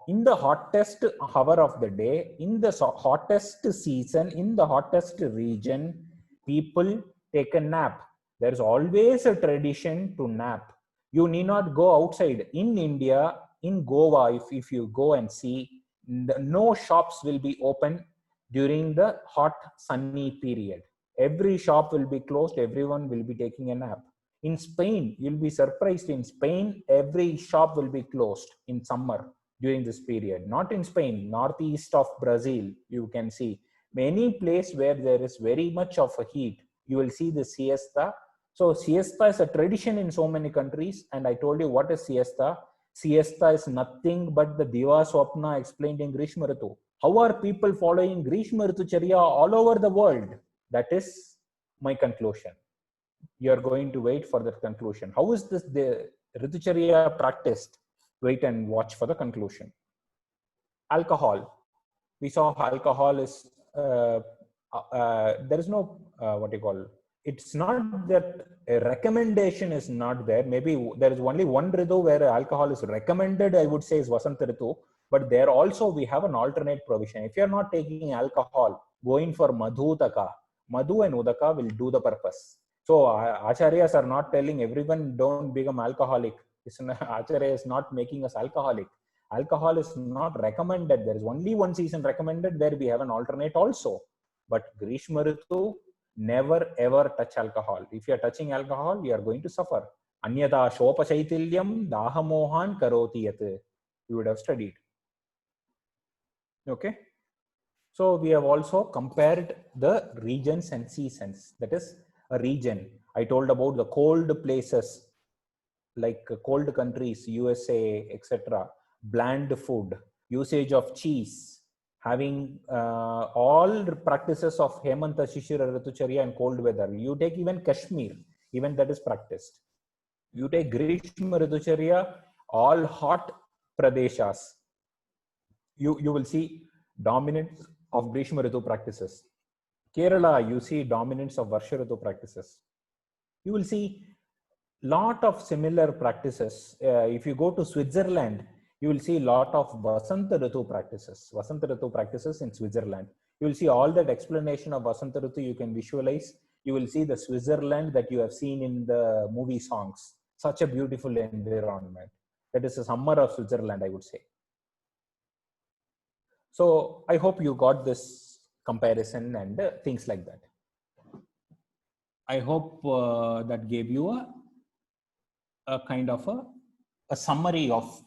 In the hottest hour of the day, in the hottest season, in the hottest region, people take a nap. There's always a tradition to nap. You need not go outside. In India, in Goa, if you go and see, no shops will be open during the hot sunny period. Every shop will be closed. Everyone will be taking a nap. In Spain, you'll be surprised. In Spain, every shop will be closed in summer during this period. Not in Spain, northeast of Brazil, you can see many places where there is very much of a heat. You will see the siesta. So siesta is a tradition in so many countries. And I told you what is siesta. Siesta is nothing but the Diva Swapna explained in Grishma Ritu. How are people following Grishma Ritucharya all over the world? That is my conclusion. You are going to wait for that conclusion. How is this the Ritucharya practiced? Wait and watch for the conclusion. Alcohol. We saw alcohol is, there is no, what you call, it's not that a recommendation is not there. Maybe there is only one Ritu where alcohol is recommended, I would say is Vasanta Ritu. But there also we have an alternate provision. If you are not taking alcohol, going for Madhutaka, Madhu and Udaka will do the purpose. So Acharyas are not telling everyone don't become alcoholic. Acharya is not making us alcoholic. Alcohol is not recommended. There is only one season recommended where we have an alternate also. But Grishma Ritu, never ever touch alcohol. If you are touching alcohol, you are going to suffer. Anyata shopa chaitilyam dahamohan karoti yat. You would have studied. Okay. So we have also compared the regions and seasons. That is a region. I told about the cold places like cold countries, USA, etc. Bland food, usage of cheese, having all practices of Hemanta Shishira Ritucharya and cold weather. You take even Kashmir, even that is practiced. You take Grishma Ritucharya, all hot pradeshas. You will see dominance of Grishma Ritu practices. Kerala, you see dominance of Varsha Ritu practices. You will see lot of similar practices. If you go to Switzerland, you will see a lot of Vasanta Ritu practices. Vasanta Ritu practices in Switzerland. You will see all that explanation of Vasanta Ritu you can visualize. You will see the Switzerland that you have seen in the movie songs. Such a beautiful environment. That is the summer of Switzerland, I would say. So I hope you got this comparison and things like that. I hope that gave you a kind of a summary of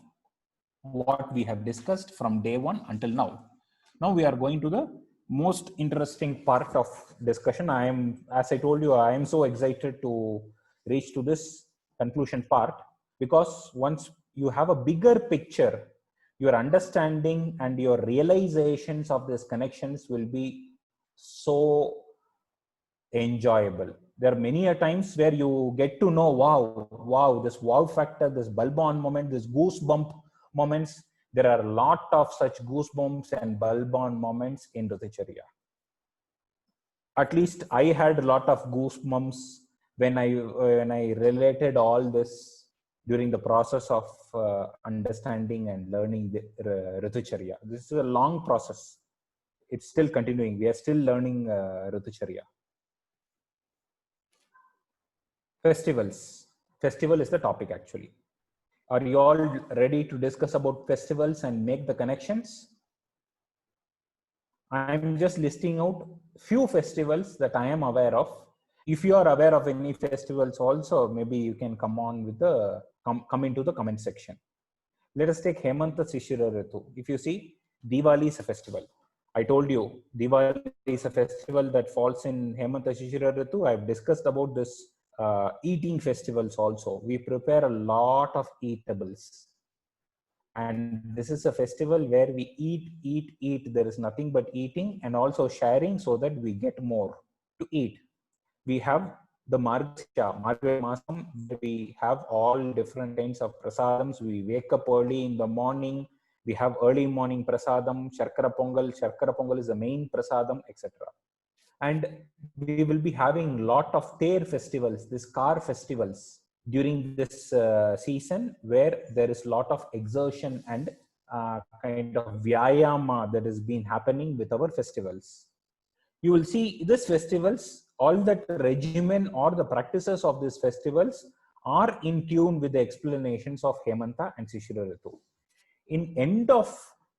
what we have discussed from day one until now. Now we are going to the most interesting part of discussion. As I told you, I am so excited to reach to this conclusion part, because once you have a bigger picture, your understanding and your realizations of these connections will be so enjoyable. There are many a times where you get to know, wow, this wow factor, this bulb on moment, this goosebump moments. There are a lot of such goosebumps and bulb on moments in Ritucharya. At least I had a lot of goosebumps when I related all this during the process of understanding and learning the Ritucharya. This is a long process. It's still continuing. We are still learning Ritucharya. Festivals. Festival is the topic actually. Are you all ready to discuss about festivals and make the connections? I'm just listing out few festivals that I am aware of. If you are aware of any festivals also, maybe you can come on with the come into the comment section. Let us take Hemanta Shishira Ritu. If you see, Diwali is a festival. I told you, Diwali is a festival that falls in Hemanta Shishira Ritu. I've discussed about this eating festivals also. We prepare a lot of eatables. And this is a festival where we eat. There is nothing but eating and also sharing so that we get more to eat. We have the Margashira Masam, where we have all different kinds of prasadams. We wake up early in the morning. We have early morning prasadam, Sharkara Pongal. Sharkara Pongal is the main prasadam, etc. And we will be having lot of Ter festivals, these car festivals during this season, where there is lot of exertion and kind of vyayama that has been happening with our festivals. You will see these festivals, all that regimen or the practices of these festivals are in tune with the explanations of Hemanta and Shishira Ritu. In end of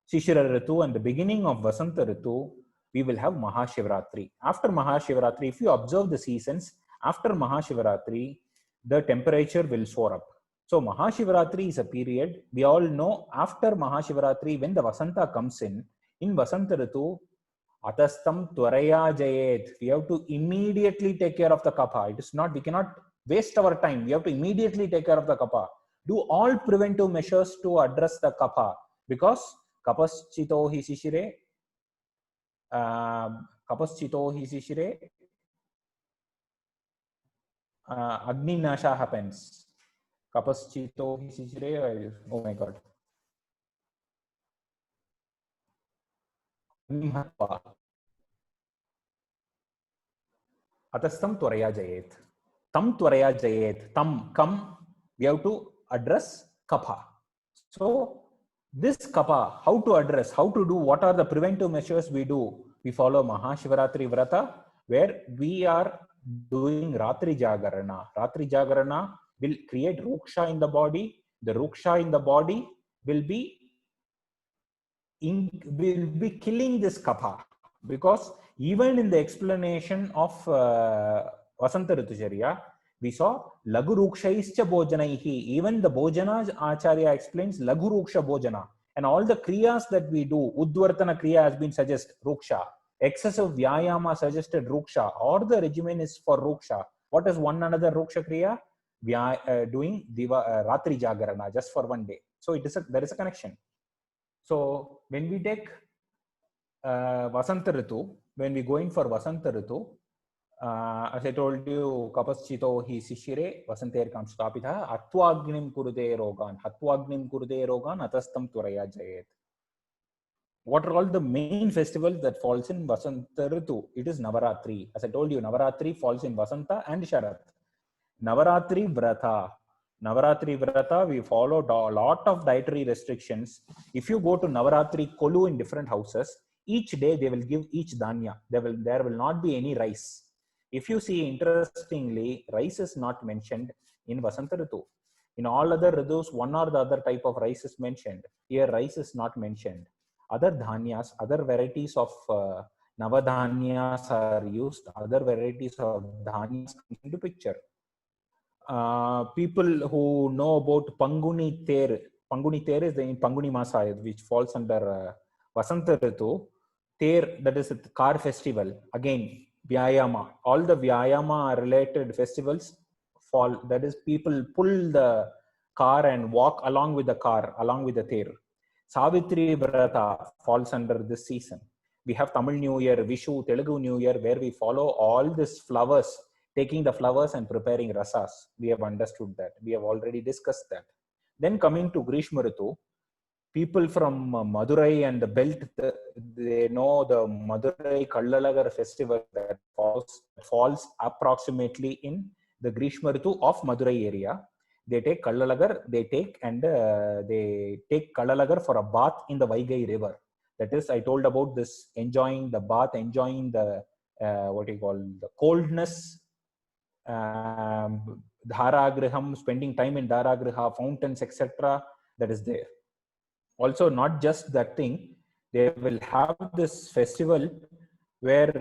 Shishira Ritu and the beginning of Vasanta Ritu, we will have Mahashivratri. After Mahashivratri, if you observe the seasons, after Mahashivratri, the temperature will soar up. So Mahashivratri is a period, we all know after Mahashivratri, when the Vasanta comes in Vasanta Ritu, Atastam Tvaraya Jayet, we have to immediately take care of the kapha. It is not, we cannot waste our time. We have to immediately take care of the kapha. Do all preventive measures to address the kapha, because kapaschito hi shishire, Agni Nasha happens. Kapaschito hi shishire, oh my god. Atastam Tvaraya Jayet. Tam Tvaraya Jayet. Tam, come, we have to address kapha. So this kapha, how to address, how to do, what are the preventive measures we do? We follow Mahashivratri Vrata, where we are doing Ratri Jagarana. Ratri Jagarana will create Ruksha in the body. The Ruksha in the body will be killing this kapha, because even in the explanation of Vasanta Ritucharya, we saw Laghu Rukshaischa Bhojanaihi. Even the Bhojana Acharya explains Laghu Ruksha Bhojana. And all the kriyas that we do, Udvartana Kriya has been suggested Ruksha. Excessive Vyayama suggested Ruksha. Or the regimen is for Ruksha. What is one another Ruksha Kriya? Doing Ratri Jagarana just for one day. So there is a connection. So when we take Vasanta Ritu, when we go in for Vasanta Ritu, as I told you, Kapaschito hi Shishire, Vasanter Kamstapita, Atwagnim Kurude Rogan, Hatwagnim Kurude Rogan, Atastam Tvaraya Jayet. What are all the main festivals that falls in Vasanta Ritu? It is Navaratri. As I told you, Navaratri falls in Vasanta and Sharat. Navaratri Vrata. Navaratri Vrata, we followed a lot of dietary restrictions. If you go to Navaratri Kolu in different houses, each day they will give each dhanya. There will not be any rice. If you see, interestingly, rice is not mentioned in Vasanta Ritu. In all other Ritus, one or the other type of rice is mentioned. Here, rice is not mentioned. Other dhanyas, other varieties of Navadhanyas are used. Other varieties of dhanyas come into picture. People who know about Panguni Ter is in Panguni Masa, which falls under Vasanta Ritu. Ter, that is a car festival. Again, Vyayama. All the Vyayama related festivals fall. That is, people pull the car and walk along with the car, along with the Ter. Savitri Vrata falls under this season. We have Tamil New Year, Vishu, Telugu New Year, where we follow all these flowers, taking the flowers and preparing rasas. We have understood that. We have already discussed that. Then coming to Grishma Ritu, people from Madurai and the belt, they know the Madurai Kallalagar festival that falls approximately in the Grishma Ritu of Madurai area. They take Kallalagar, they take Kallalagar for a bath in the Vaigai river. That is, I told about this, enjoying the bath, enjoying the, the coldness, Dharagriham, spending time in Dharagriha, fountains, etc. That is there. Also, not just that thing, they will have this festival where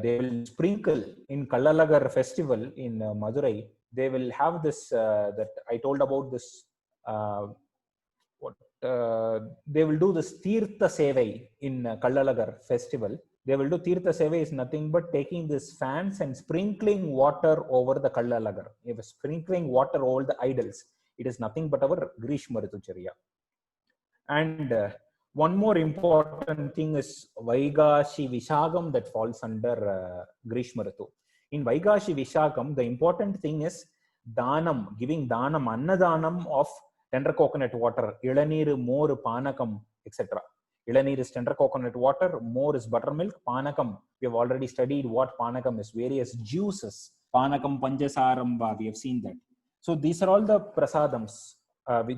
they will sprinkle in Kallalagar festival in Madurai. They will have this that I told about this. They will do this Tirtha Sevai in Kallalagar festival. They will do Tirtha Sevai is nothing but taking these fans and sprinkling water over the Kallalagar. If sprinkling water over the idols, it is nothing but our Grishma Ritucharya. And one more important thing is Vaigashi Vishagam that falls under Grishma Ritu. In Vaigashi Vishagam, the important thing is Danam, giving Danam, Annadanam of tender coconut water, Ilanir, more, Panakam, etc. Ilanir is tender coconut water, more is buttermilk, Panakam. We have already studied what Panakam is, various juices. Panakam, Panchasaramba, we have seen that. So these are all the prasadams,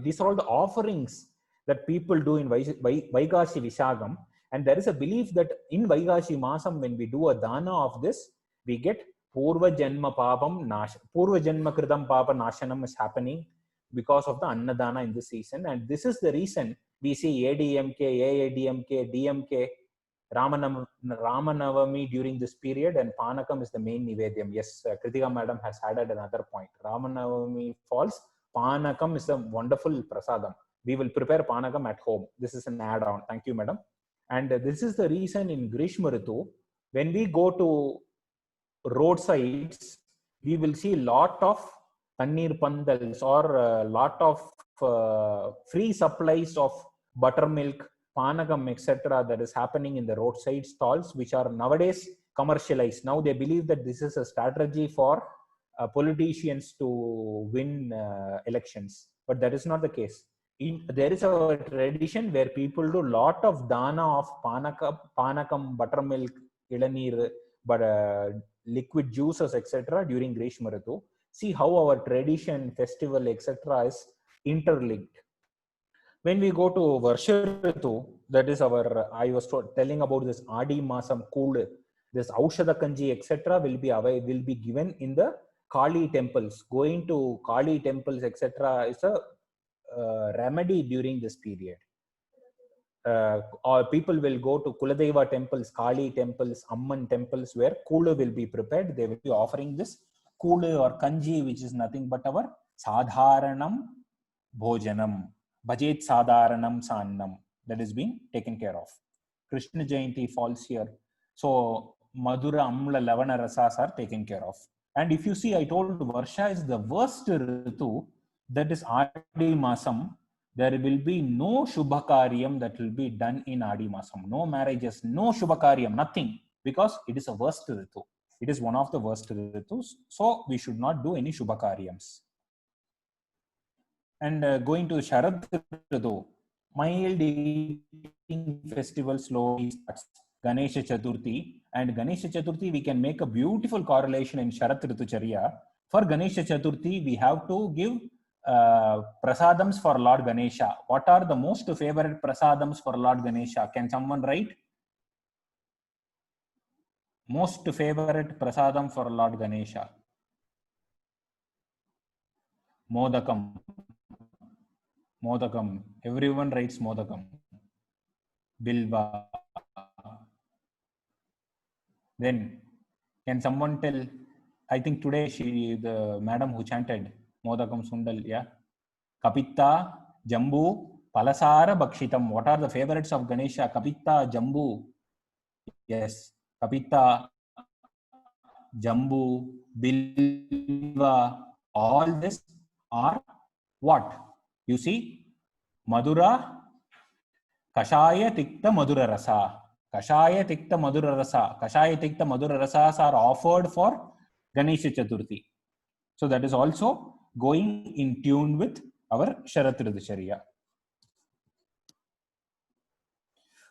these are all the offerings that people do in Vaigashi Vishagam. And there is a belief that in Vaigashi Masam, when we do a dana of this, we get Purva Janma Papam Nash, Purva Janma Kridam Papa Nashanam is happening because of the Annadana in this season. And this is the reason we see ADMK, AADMK, DMK, Ramanavami during this period, and Panakam is the main Nivedyam. Yes, Kritika madam has added another point. Ramanavami falls, Panakam is a wonderful prasadam. We will prepare Panakam at home. This is an add-on. Thank you, madam. And this is the reason in Grishma Ritu, when we go to roadsides, we will see a lot of Tannir Pandals or a lot of free supplies of buttermilk, Panakam, etc. that is happening in the roadside stalls, which are nowadays commercialized. Now they believe that this is a strategy for politicians to win elections, but that is not the case. There is a tradition where people do lot of dana of Panakam, buttermilk, Ilanir, but liquid juices, etc. during Grishma Ritu. See how our tradition, festival, etc. is interlinked. When we go to Varsha Ritu, that is our, I was telling about this Adi Masam Kood, this Aushadha Kanji, etc. will be given in the Kali temples. Going to Kali temples, etc. is a remedy during this period. Or people will go to Kuladeva temples, Kali temples, Amman temples, where Kulu will be prepared. They will be offering this Kulu or Kanji, which is nothing but our Sadharanam Bhojanam, Bhajet Sadharanam Sannam, that is being taken care of. Krishna Jayanti falls here. So Madhura, Amla, Lavana Rasas are taken care of. And if you see, I told Varsha is the worst Ritu, that is Adi Masam. There will be no Shubhakaryam that will be done in Adi Masam. No marriages, no Shubhakaryam, nothing. Because it is a worst Ritu. It is one of the worst Ritus. So we should not do any Shubhakaryams. And going to Sharad Ritu, mild eating festival slowly starts. Ganesha Chaturthi. And Ganesha Chaturthi, we can make a beautiful correlation in Sharat Ritucharya. For Ganesha Chaturthi, we have to give prasadams for Lord Ganesha. What are the most favorite prasadams for Lord Ganesha? Can someone write? Most favorite prasadam for Lord Ganesha. Modakam. Modakam. Everyone writes Modakam. Bilva. Then, can someone tell? I think today the madam who chanted Modakam Sundal, yeah. Kapitta, Jambu, Palasara, Bakshitam. What are the favorites of Ganesha? Kapitta, Jambu. Yes. Kapitta, Jambu, Bilva. All this are what? You see? Madura, Kashaya, Tikta, Madura Rasa. Kashaya, Tikta, Madura Rasa. Kashaya, Tikta, Madura Rasas are offered for Ganesha Chaturthi. So that is also going in tune with our Sharat Ritucharya.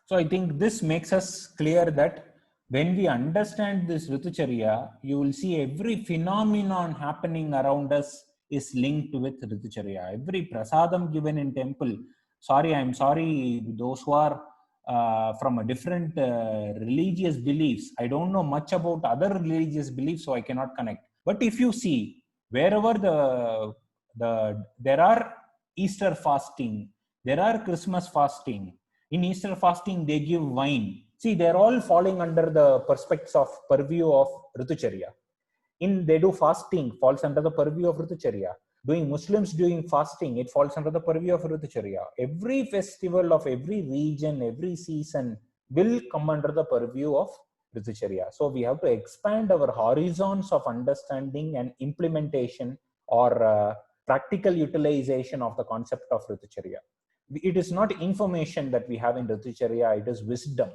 So I think this makes us clear that when we understand this Ritucharya, you will see every phenomenon happening around us is linked with Ritucharya. Every prasadam given in temple. Sorry, I'm sorry, those who are from a different religious beliefs. I don't know much about other religious beliefs, so I cannot connect. But if you see, Wherever there are Easter fasting, there are Christmas fasting. In Easter fasting, they give wine. See, they're all falling under the purview of Ritucharya. They do fasting, falls under the purview of Ritucharya. Muslims doing fasting, it falls under the purview of Ritucharya. Every festival of every region, every season will come under the purview of Ritucharya. So we have to expand our horizons of understanding and implementation or practical utilization of the concept of Ritucharya. It is not information that we have in Ritucharya, it is wisdom.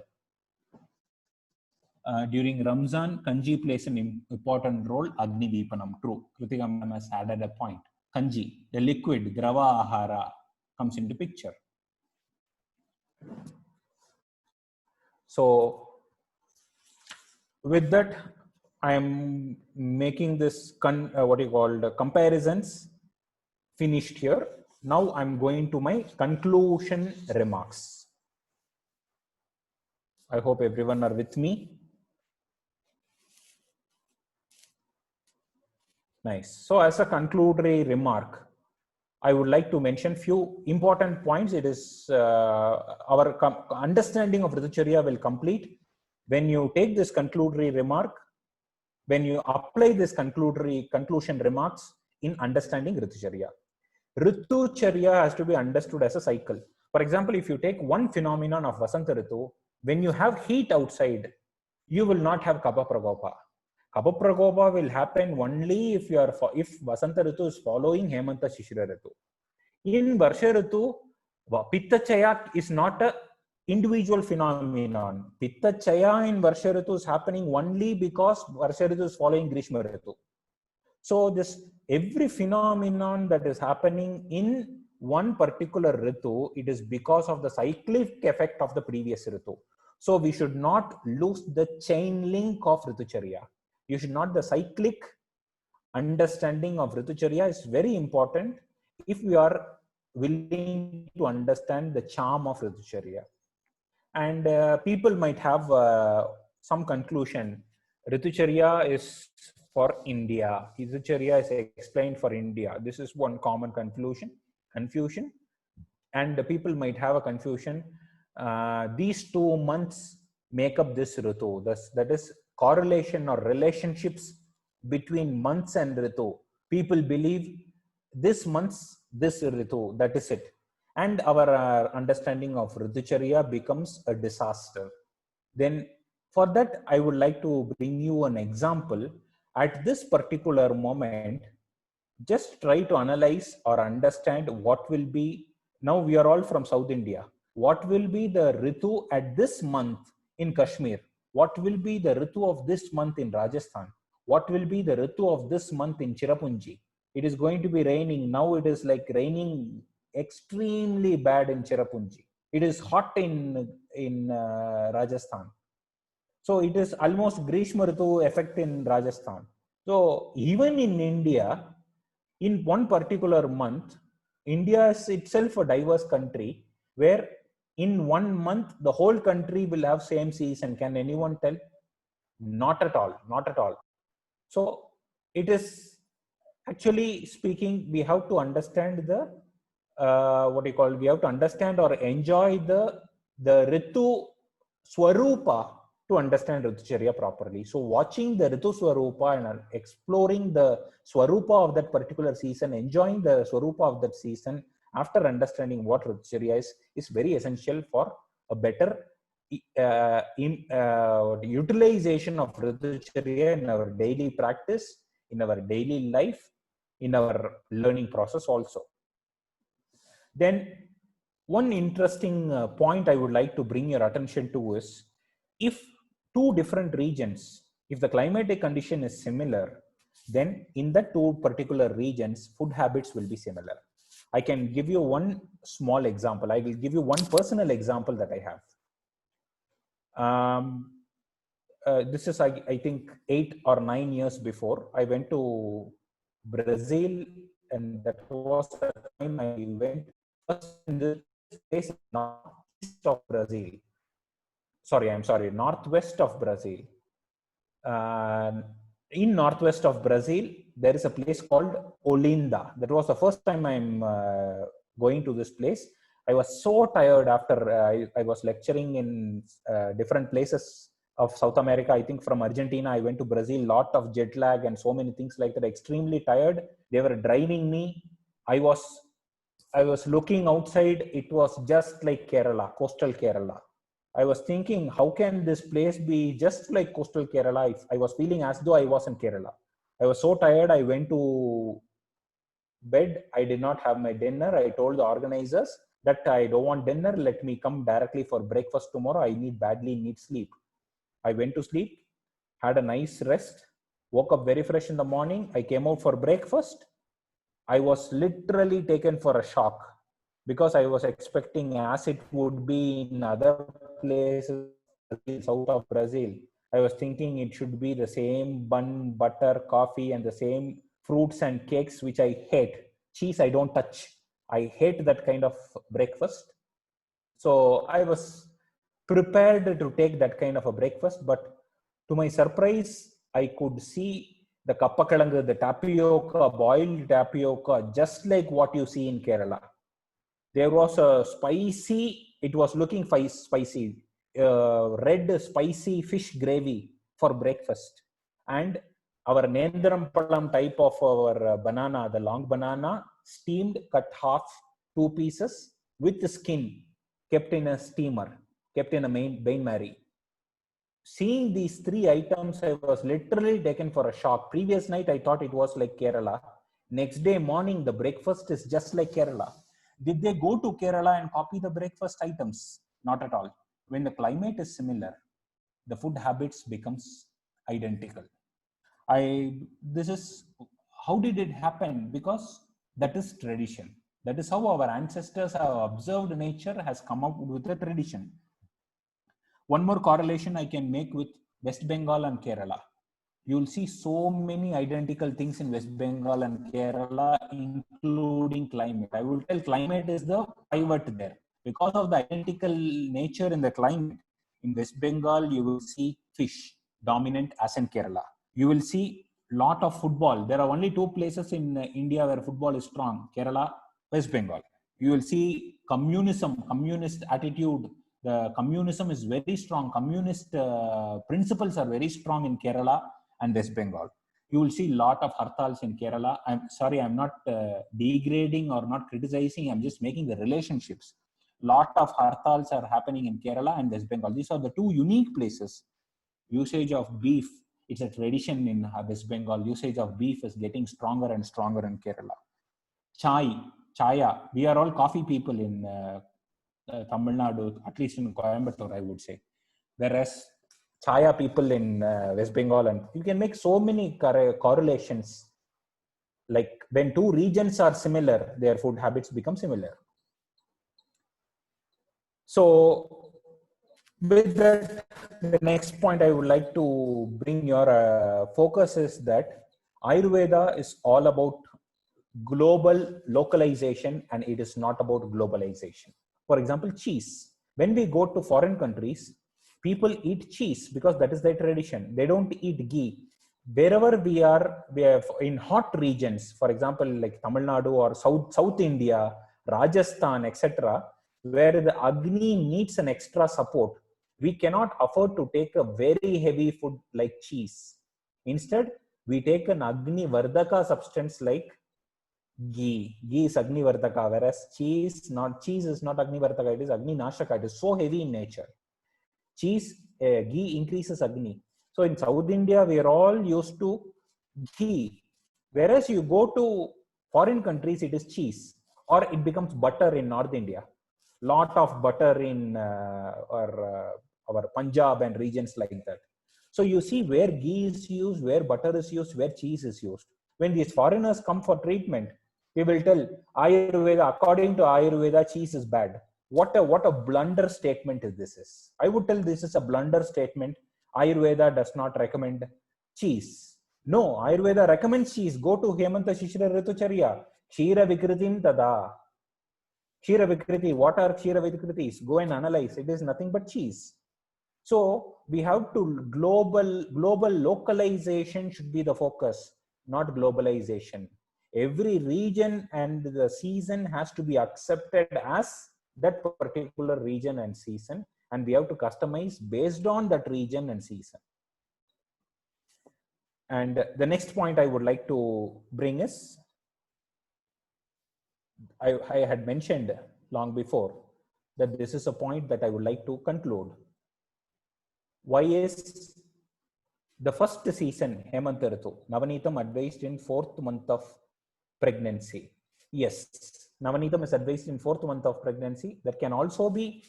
During Ramzan, Kanji plays an important role. Agni Deepanam, true. Kritika ma'am has added a point. Kanji, the liquid, Drava Ahara, comes into picture. So, with that, I am making this comparisons finished here. Now I'm going to my conclusion remarks. I hope everyone are with me. Nice. So as a conclusory remark, I would like to mention few important points. It is our understanding of Ritucharya will complete when you take this conclusory remark, when you apply this conclusion remarks in understanding Ritucharya. Ritucharya has to be understood as a cycle. For example, if you take one phenomenon of Vasanta Ritu, when you have heat outside, you will not have Kapha Prakopa. Kapha Prakopa will happen only if Vasanta Ritu is following Hemanta Shishira Ritu. In Varsha Ritu, Pitta Chaya is not a individual phenomenon. Pitta Chaya in Varsha Ritu is happening only because Varsha Ritu is following Grishma Ritu. So every phenomenon that is happening in one particular Ritu, it is because of the cyclic effect of the previous Ritu. So we should not lose the chain link of Ritucharya. The cyclic understanding of Ritucharya is very important if we are willing to understand the charm of Ritucharya. And people might have some conclusion. Ritucharya is for India. Ritucharya is explained for India. This is one common confusion. And the people might have a confusion. These 2 months make up this Ritu. That is correlation or relationships between months and Ritu. People believe this month's this Ritu, that is it. And our understanding of Ritucharya becomes a disaster. Then for that, I would like to bring you an example. At this particular moment, just try to analyze or understand what will be, now we are all from South India, what will be the Ritu at this month in Kashmir? What will be the Ritu of this month in Rajasthan? What will be the Ritu of this month in Cherrapunji? It is going to be raining. Now it is like raining extremely bad in Cherrapunji. It is hot in Rajasthan. So it is almost Grishma Ritu effect in Rajasthan. So even in India, in one particular month, India is itself a diverse country where in 1 month, the whole country will have same season. Can anyone tell? Not at all. Not at all. So it is actually speaking, we have to understand the we have to understand or enjoy the Ritu Swarupa to understand Ritucharya properly. So watching the Ritu Swarupa and exploring the Swarupa of that particular season, enjoying the Swarupa of that season after understanding what Ritucharya is very essential for a better utilization of Ritucharya in our daily practice, in our daily life, in our learning process also. Then one interesting point I would like to bring your attention to is, if 2 different regions, if the climatic condition is similar, then in the 2 particular regions, food habits will be similar. I can give you one small example. I will give you one personal example that I have. This is, I think, 8 or 9 years before. I went to Brazil, and that was the time I went first in this place, northeast of Brazil. Northwest of Brazil. In northwest of Brazil, there is a place called Olinda. That was the first time I'm going to this place. I was so tired after I was lecturing in different places of South America. I think from Argentina, I went to Brazil, lot of jet lag and so many things like that, extremely tired. They were driving me. I was looking outside. It was just like Kerala, coastal Kerala. I was thinking, how can this place be just like coastal Kerala? I was feeling as though I was in Kerala. I was so tired. I went to bed. I did not have my dinner. I told the organizers that I don't want dinner. Let me come directly for breakfast tomorrow. I badly need sleep. I went to sleep, had a nice rest, woke up very fresh in the morning. I came out for breakfast. I was literally taken for a shock because I was expecting as it would be in other places south of Brazil. I was thinking it should be the same bun, butter, coffee, and the same fruits and cakes, which I hate. Cheese, I don't touch. I hate that kind of breakfast. So I was prepared to take that kind of a breakfast, but to my surprise, I could see the kappakalangu, the tapioca, boiled tapioca, just like what you see in Kerala. There was a spicy, it was looking spicy, red spicy fish gravy for breakfast. And our Nendram type of our banana, the long banana, steamed, cut half, 2 pieces with the skin, kept in a steamer, kept in a bain-marie. Seeing these 3 items, I was literally taken for a shock. Previous night, I thought it was like Kerala. Next day morning, the breakfast is just like Kerala. Did they go to Kerala and copy the breakfast items? Not at all. When the climate is similar, the food habits becomes identical. This is, how did it happen? Because that is tradition. That is how our ancestors have observed nature, has come up with a tradition. One more correlation I can make with West Bengal and Kerala. You'll see so many identical things in West Bengal and Kerala, including climate. I will tell climate is the pivot there. Because of the identical nature in the climate, in West Bengal, you will see fish dominant as in Kerala. You will see lot of football. There are only 2 places in India where football is strong, Kerala, West Bengal. You will see communist attitude. The communism is very strong. Communist principles are very strong in Kerala and West Bengal. You will see a lot of hartals in Kerala. I'm sorry, I'm not degrading or not criticizing. I'm just making the relationships. Lot of hartals are happening in Kerala and West Bengal. These are the 2 unique places. Usage of beef, it's a tradition in West Bengal. Usage of beef is getting stronger and stronger in Kerala. Chaya, we are all coffee people in Tamil Nadu, at least in Coimbatore, I would say. Whereas Chaya people in West Bengal, and you can make so many correlations. Like when 2 regions are similar, their food habits become similar. So with that, the next point I would like to bring your focus is that Ayurveda is all about global localization and it is not about globalization. For example, cheese. When we go to foreign countries, people eat cheese because that is their tradition. They don't eat ghee. Wherever we are in hot regions, for example, like Tamil Nadu or South India, Rajasthan, etc., where the Agni needs an extra support, we cannot afford to take a very heavy food like cheese. Instead, we take an Agni Vardaka substance like ghee. Ghee is Agni Vardaka, whereas cheese is not Agni Vardaka, it is Agni Nashaka. It is so heavy in nature. Ghee increases Agni. So in South India, we are all used to ghee. Whereas you go to foreign countries, it is cheese. Or it becomes butter in North India. Lot of butter in our Punjab and regions like that. So you see where ghee is used, where butter is used, where cheese is used. When these foreigners come for treatment, we will tell Ayurveda, according to Ayurveda, cheese is bad. What a blunder statement this is. I would tell this is a blunder statement. Ayurveda does not recommend cheese. No, Ayurveda recommends cheese. Go to Hemanta Shishra Ritucharya. Kshira Vikritim Tada. Kshira Vikriti. What are Kshira Vikritis? Go and analyze. It is nothing but cheese. So we have to global localization should be the focus. not globalization. Every region and the season has to be accepted as that particular region and season, and we have to customize based on that region and season. And the next point I would like to bring is, I had mentioned long before that this is a point that I would like to conclude. Why is the first season, Hemant Ritu, Navanitam advised in 4th month of pregnancy? Yes, Navanitam is advised in 4th month of pregnancy. That can also be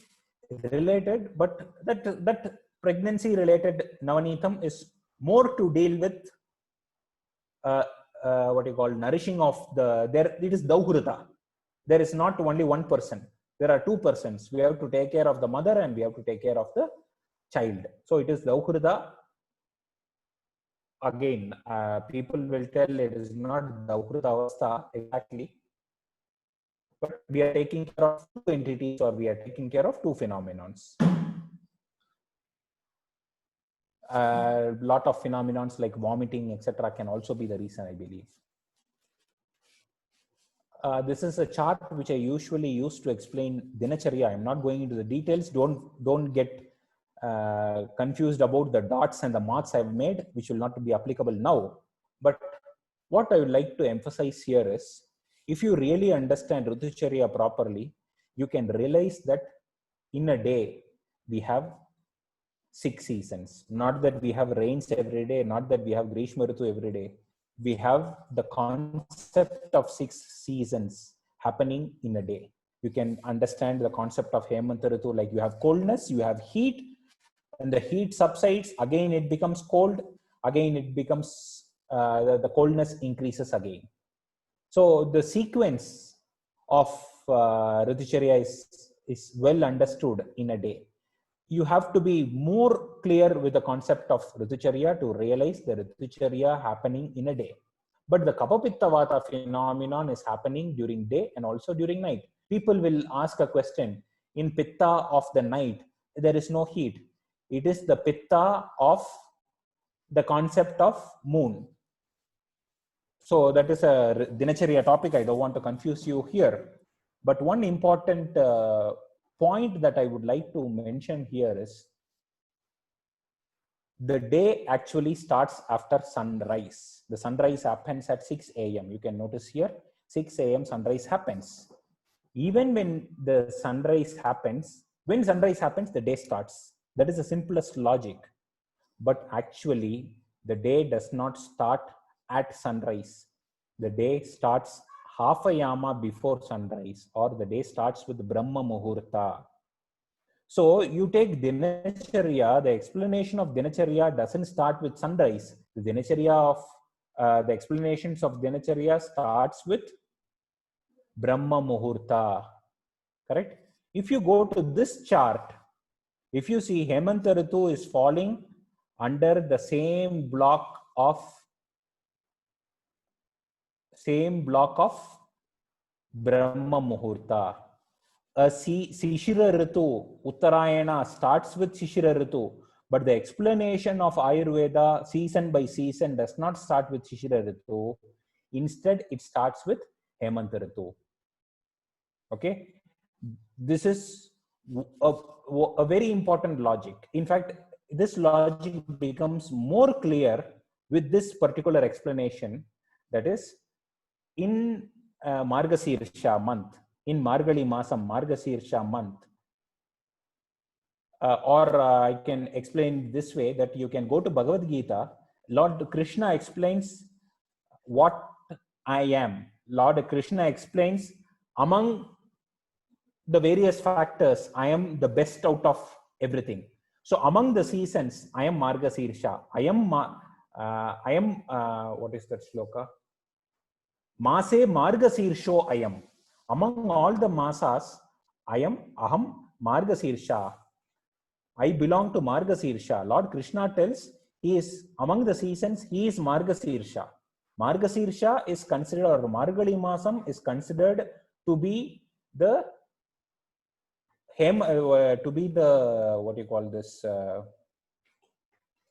related, but that pregnancy related Navanitam is more to deal with what you call nourishing of the, there it is Dauhrita. There is not only one person, there are two persons. We have to take care of the mother and we have to take care of the child. So it is Dauhrita. Again, people will tell it is not Dauhrita Avastha exactly, but we are taking care of two entities, or we are taking care of two phenomenons. A lot of phenomenons like vomiting, etc., can also be the reason, I believe. This is a chart which I usually use to explain Dinacharya. I'm not going into the details. Don't get confused about the dots and the marks I've made, which will not be applicable now. But what I would like to emphasize here is, if you really understand Ritucharya properly, you can realize that in a day we have 6 seasons. Not that we have rains every day, not that we have Grishma Ritu every day. We have the concept of 6 seasons happening in a day. You can understand the concept of Hemant Ritu, like you have coldness, you have heat, and the heat subsides, again it becomes cold, again it becomes, the coldness increases again. So the sequence of Ritucharya is well understood in a day. You have to be more clear with the concept of Ritucharya to realize the Ritucharya happening in a day. But the Kapha Pitta Vata phenomenon is happening during day and also during night. People will ask a question, in Pitta of the night, there is no heat. It is the Pitta of the concept of moon. So that is a Dinacharya topic. I don't want to confuse you here. But one important point that I would like to mention here is, the day actually starts after sunrise. The sunrise happens at 6 a.m. You can notice here, 6 a.m. sunrise happens. Even when the sunrise happens, the day starts. That is the simplest logic. But actually, the day does not start at sunrise. The day starts half a yama before sunrise, or the day starts with Brahma Muhurta. So you take Dinacharya, the explanation of Dinacharya doesn't start with sunrise. The Dinacharya of the explanations of Dinacharya starts with Brahma Muhurta, correct? If you go to this chart, if you see Hemant Ritu is falling under the same block of Brahma Muhurta. Shishira Ritu, Uttarayana starts with Shishira Ritu, but the explanation of Ayurveda season by season does not start with Shishira Ritu. Instead, it starts with Hemant Ritu. Okay, this is a very important logic. In fact, this logic becomes more clear with this particular explanation, that is, in Margasirsha month, in Margali Masam, Margasirsha month, or I can explain this way, that you can go to Bhagavad Gita. Lord Krishna explains what I am. Lord Krishna explains, among the various factors, I am the best out of everything. So among the seasons, I am Margasirsha. I am what is that shloka? Mase Margasirsho I am. Among all the masas, I am Aham Margasirsha. I belong to Margasirsha. Lord Krishna tells he is among the seasons, he is Margasirsha. Margasirsha is considered, or Margali Masam is considered to be the what you call this,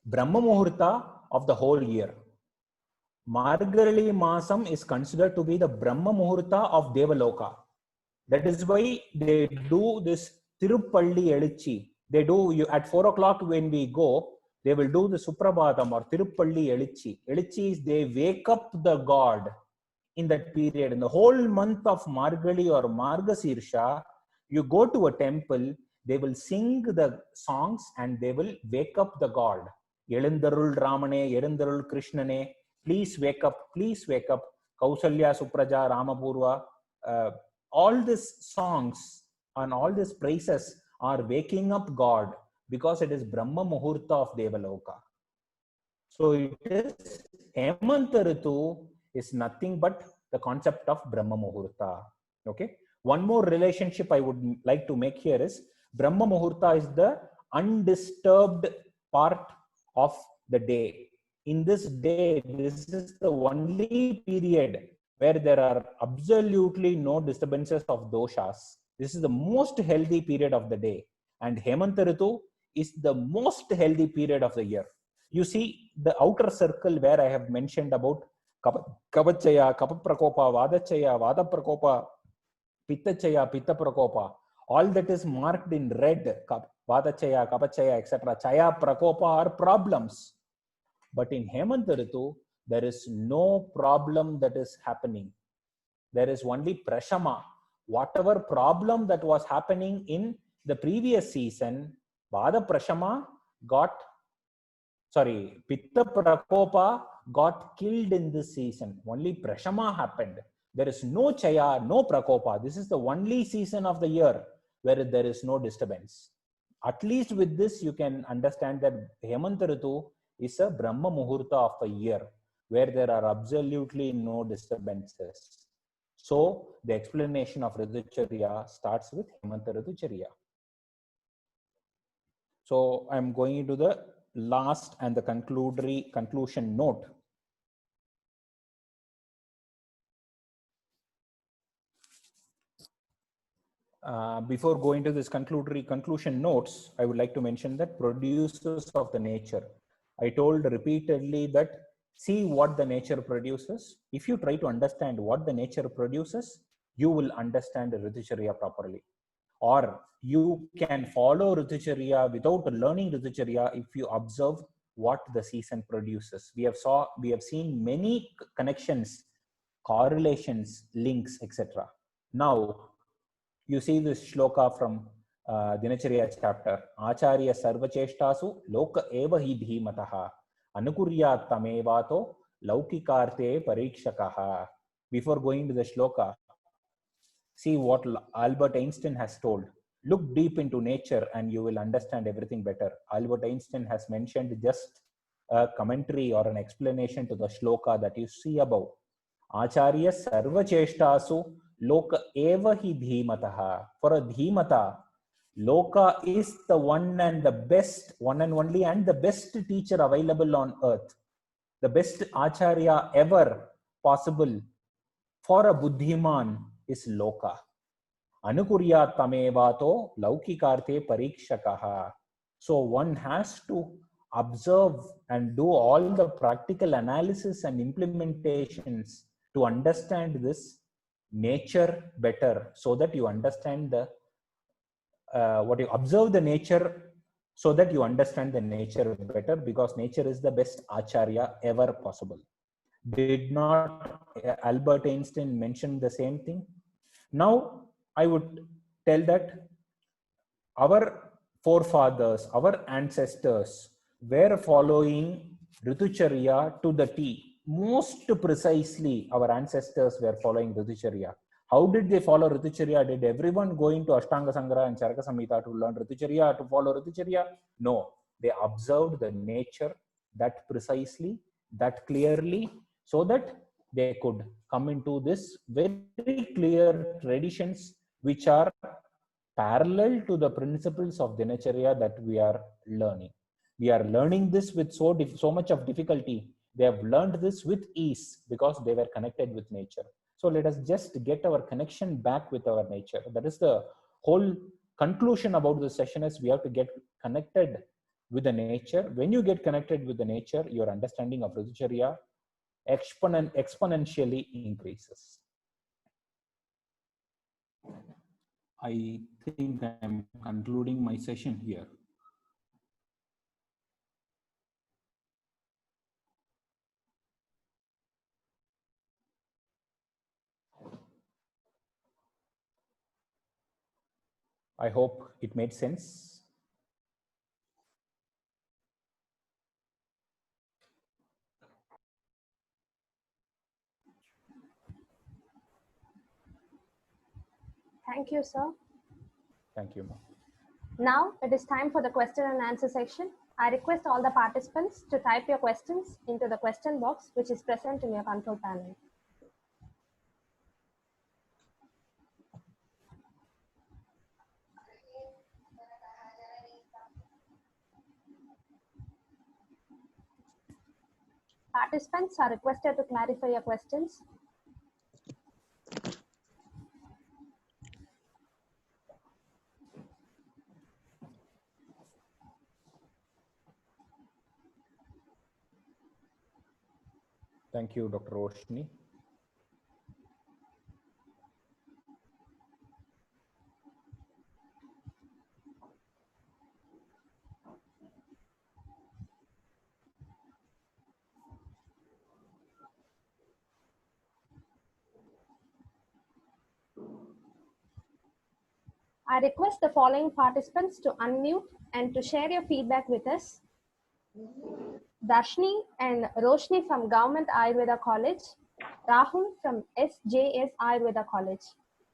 Brahma Muhurta of the whole year. Margali Masam is considered to be the Brahma Muhurta of Devaloka. That is why they do this Tirupalli Elichi. They do, at 4 o'clock when we go, they will do the Suprabhatam or Tirupalli Elichi. Elichi is they wake up the god in that period. In the whole month of Margali or Margasirsha, you go to a temple, they will sing the songs and they will wake up the god. Elundarul Ramane, Elundarul Krishnane, please wake up, Kausalya, Supraja, Ramapurva. All these songs and all these praises are waking up God because it is Brahma Muhurta of Devaloka. So it is Hemanta Ritu is nothing but the concept of Brahma Muhurta. Okay. One more relationship I would like to make here is Brahma Muhurta is the undisturbed part of the day. In this day, this is the only period where there are absolutely no disturbances of doshas. This is the most healthy period of the day. And Hemanta Ritu is the most healthy period of the year. You see the outer circle where I have mentioned about Kapachaya, Kapaprakopa, Vadachaya, Vada Prakopa, Pittachaya, Pitta Prakopa. All that is marked in red, Vadachaya, Kapachaya, etc. Chaya, Prakopa are problems. But in Hemanta Ritu, there is no problem that is happening. There is only Prashama. Whatever problem that was happening in the previous season, Vada Prashama Pitta Prakopa got killed in this season. Only Prashama happened. There is no Chaya, no Prakopa. This is the only season of the year where there is no disturbance. At least with this, you can understand that Hemanta Ritu is a Brahma Muhurta of a year where there are absolutely no disturbances. So the explanation of Ritucharya starts with Hemanta Ritucharya. So I'm going into the last and the conclusion note. Before going to this conclusion notes, I would like to mention that producers of the nature. I told repeatedly that see what the nature produces. If you try to understand what the nature produces, you will understand Ritucharya properly. Or you can follow Ritucharya without learning Ritucharya if you observe what the season produces. We have seen many connections, correlations, links, etc. Now, you see this shloka from Dinacharya chapter. Acharya sarvacheshtasu loka eva hi dhimataha anukuryat tamevato laukikarte parikshakaha. Before going to the shloka, see what Albert Einstein has told. Look deep into nature and you will understand everything better. Albert Einstein has mentioned just a commentary or an explanation to the shloka that you see above. Acharya sarvacheshtasu Loka eva hi dhimataha. For a dhimata, Loka is the one and only and the best teacher available on earth. The best acharya ever possible for a buddhiman is Loka. Anukuryat tamevato laukikarte parikshakaha. So one has to observe and do all the practical analysis and implementations to understand this nature better, so that you understand the what you observe the nature, so that you understand the nature better, because nature is the best acharya ever possible. Did not Albert Einstein mention the same thing? Now I would tell that our forefathers, our ancestors were following Ritucharya to the T. Most precisely, our ancestors were following Ritucharya. How did they follow Ritucharya? Did everyone go into Ashtanga Sangra and Charaka Samhita to learn Ritucharya, to follow Ritucharya? No. They observed the nature that precisely, that clearly, so that they could come into this very clear traditions which are parallel to the principles of Dinacharya that we are learning. We are learning this with so much of difficulty. They have learned this with ease because they were connected with nature. So let us just get our connection back with our nature. That is the whole conclusion about this session, is we have to get connected with the nature. When you get connected with the nature, your understanding of Ritucharya exponentially increases. I think I'm concluding my session here. I hope it made sense. Thank you, sir. Thank you, ma'am. Now it is time for the question and answer section. I request all the participants to type your questions into the question box which is present in your control panel. Participants are requested to clarify your questions. Thank you, Dr. Roshni. I request the following participants to unmute and to share your feedback with us. Darshni and Roshni from Government Ayurveda College, Rahul from SJS Ayurveda College.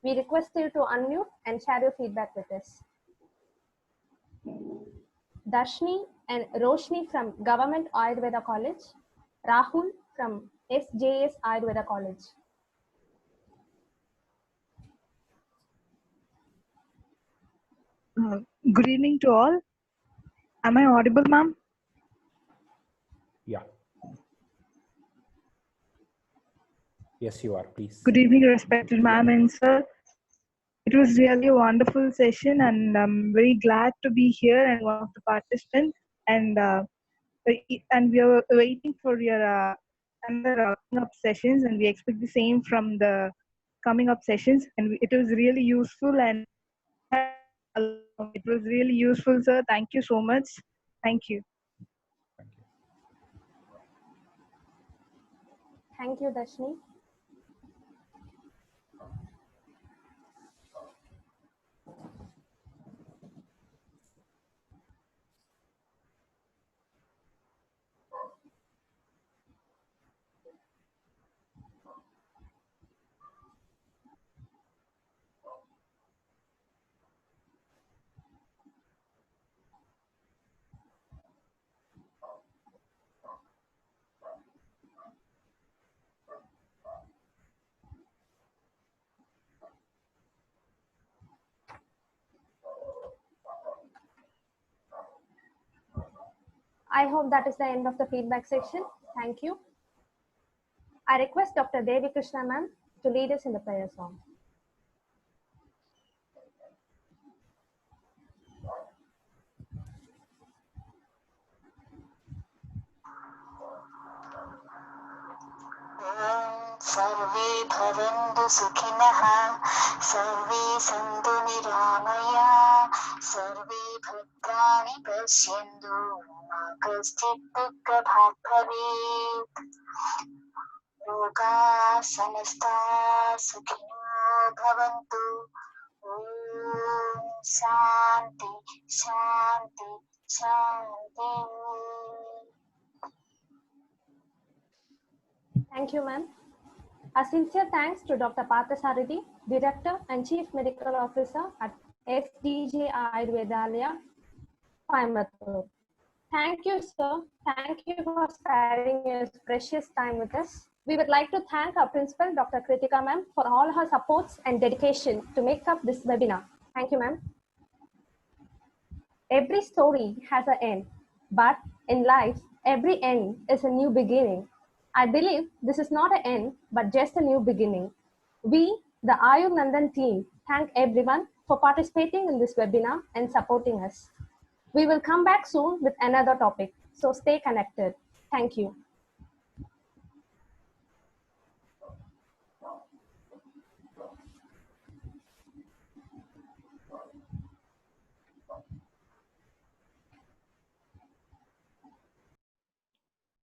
We request you to unmute and share your feedback with us. Darshni and Roshni from Government Ayurveda College, Rahul from SJS Ayurveda College. Good evening to all. Am I audible, ma'am? Yeah. Yes, you are, please. Good evening, respected ma'am and sir. It was really a wonderful session, and I'm very glad to be here and one of the participants. And we are waiting for your another coming up sessions, and we expect the same from the coming up sessions. And it was really useful, and it was really useful, sir. Thank you so much. Thank you. Thank you. Thank you, Darshni. I hope that is the end of the feedback section. Thank you. I request Dr. Devi Krishna ma'am to lead us in the prayer song. सर्वे भवन्तु सुखिनः सर्वे सन्तु निरामयाः सर्वे भद्राणि पश्यन्तु मा कश्चित् दुःखभाग् भवेत् लोकाः समस्ताः सुखिनो भवन्तु ॐ शान्ति शान्ति शान्ति. Thank you, ma'am. A sincere thanks to Dr. Parthasarathy, Director and Chief Medical Officer at SDJ Ayurvedalaya, Coimbatore. Thank you, sir. Thank you for sparing your precious time with us. We would like to thank our principal, Dr. Kritika ma'am, for all her supports and dedication to make up this webinar. Thank you, ma'am. Every story has an end, but in life, every end is a new beginning. I believe this is not an end, but just a new beginning. We, the Ayur Nandan team, thank everyone for participating in this webinar and supporting us. We will come back soon with another topic, so stay connected. Thank you.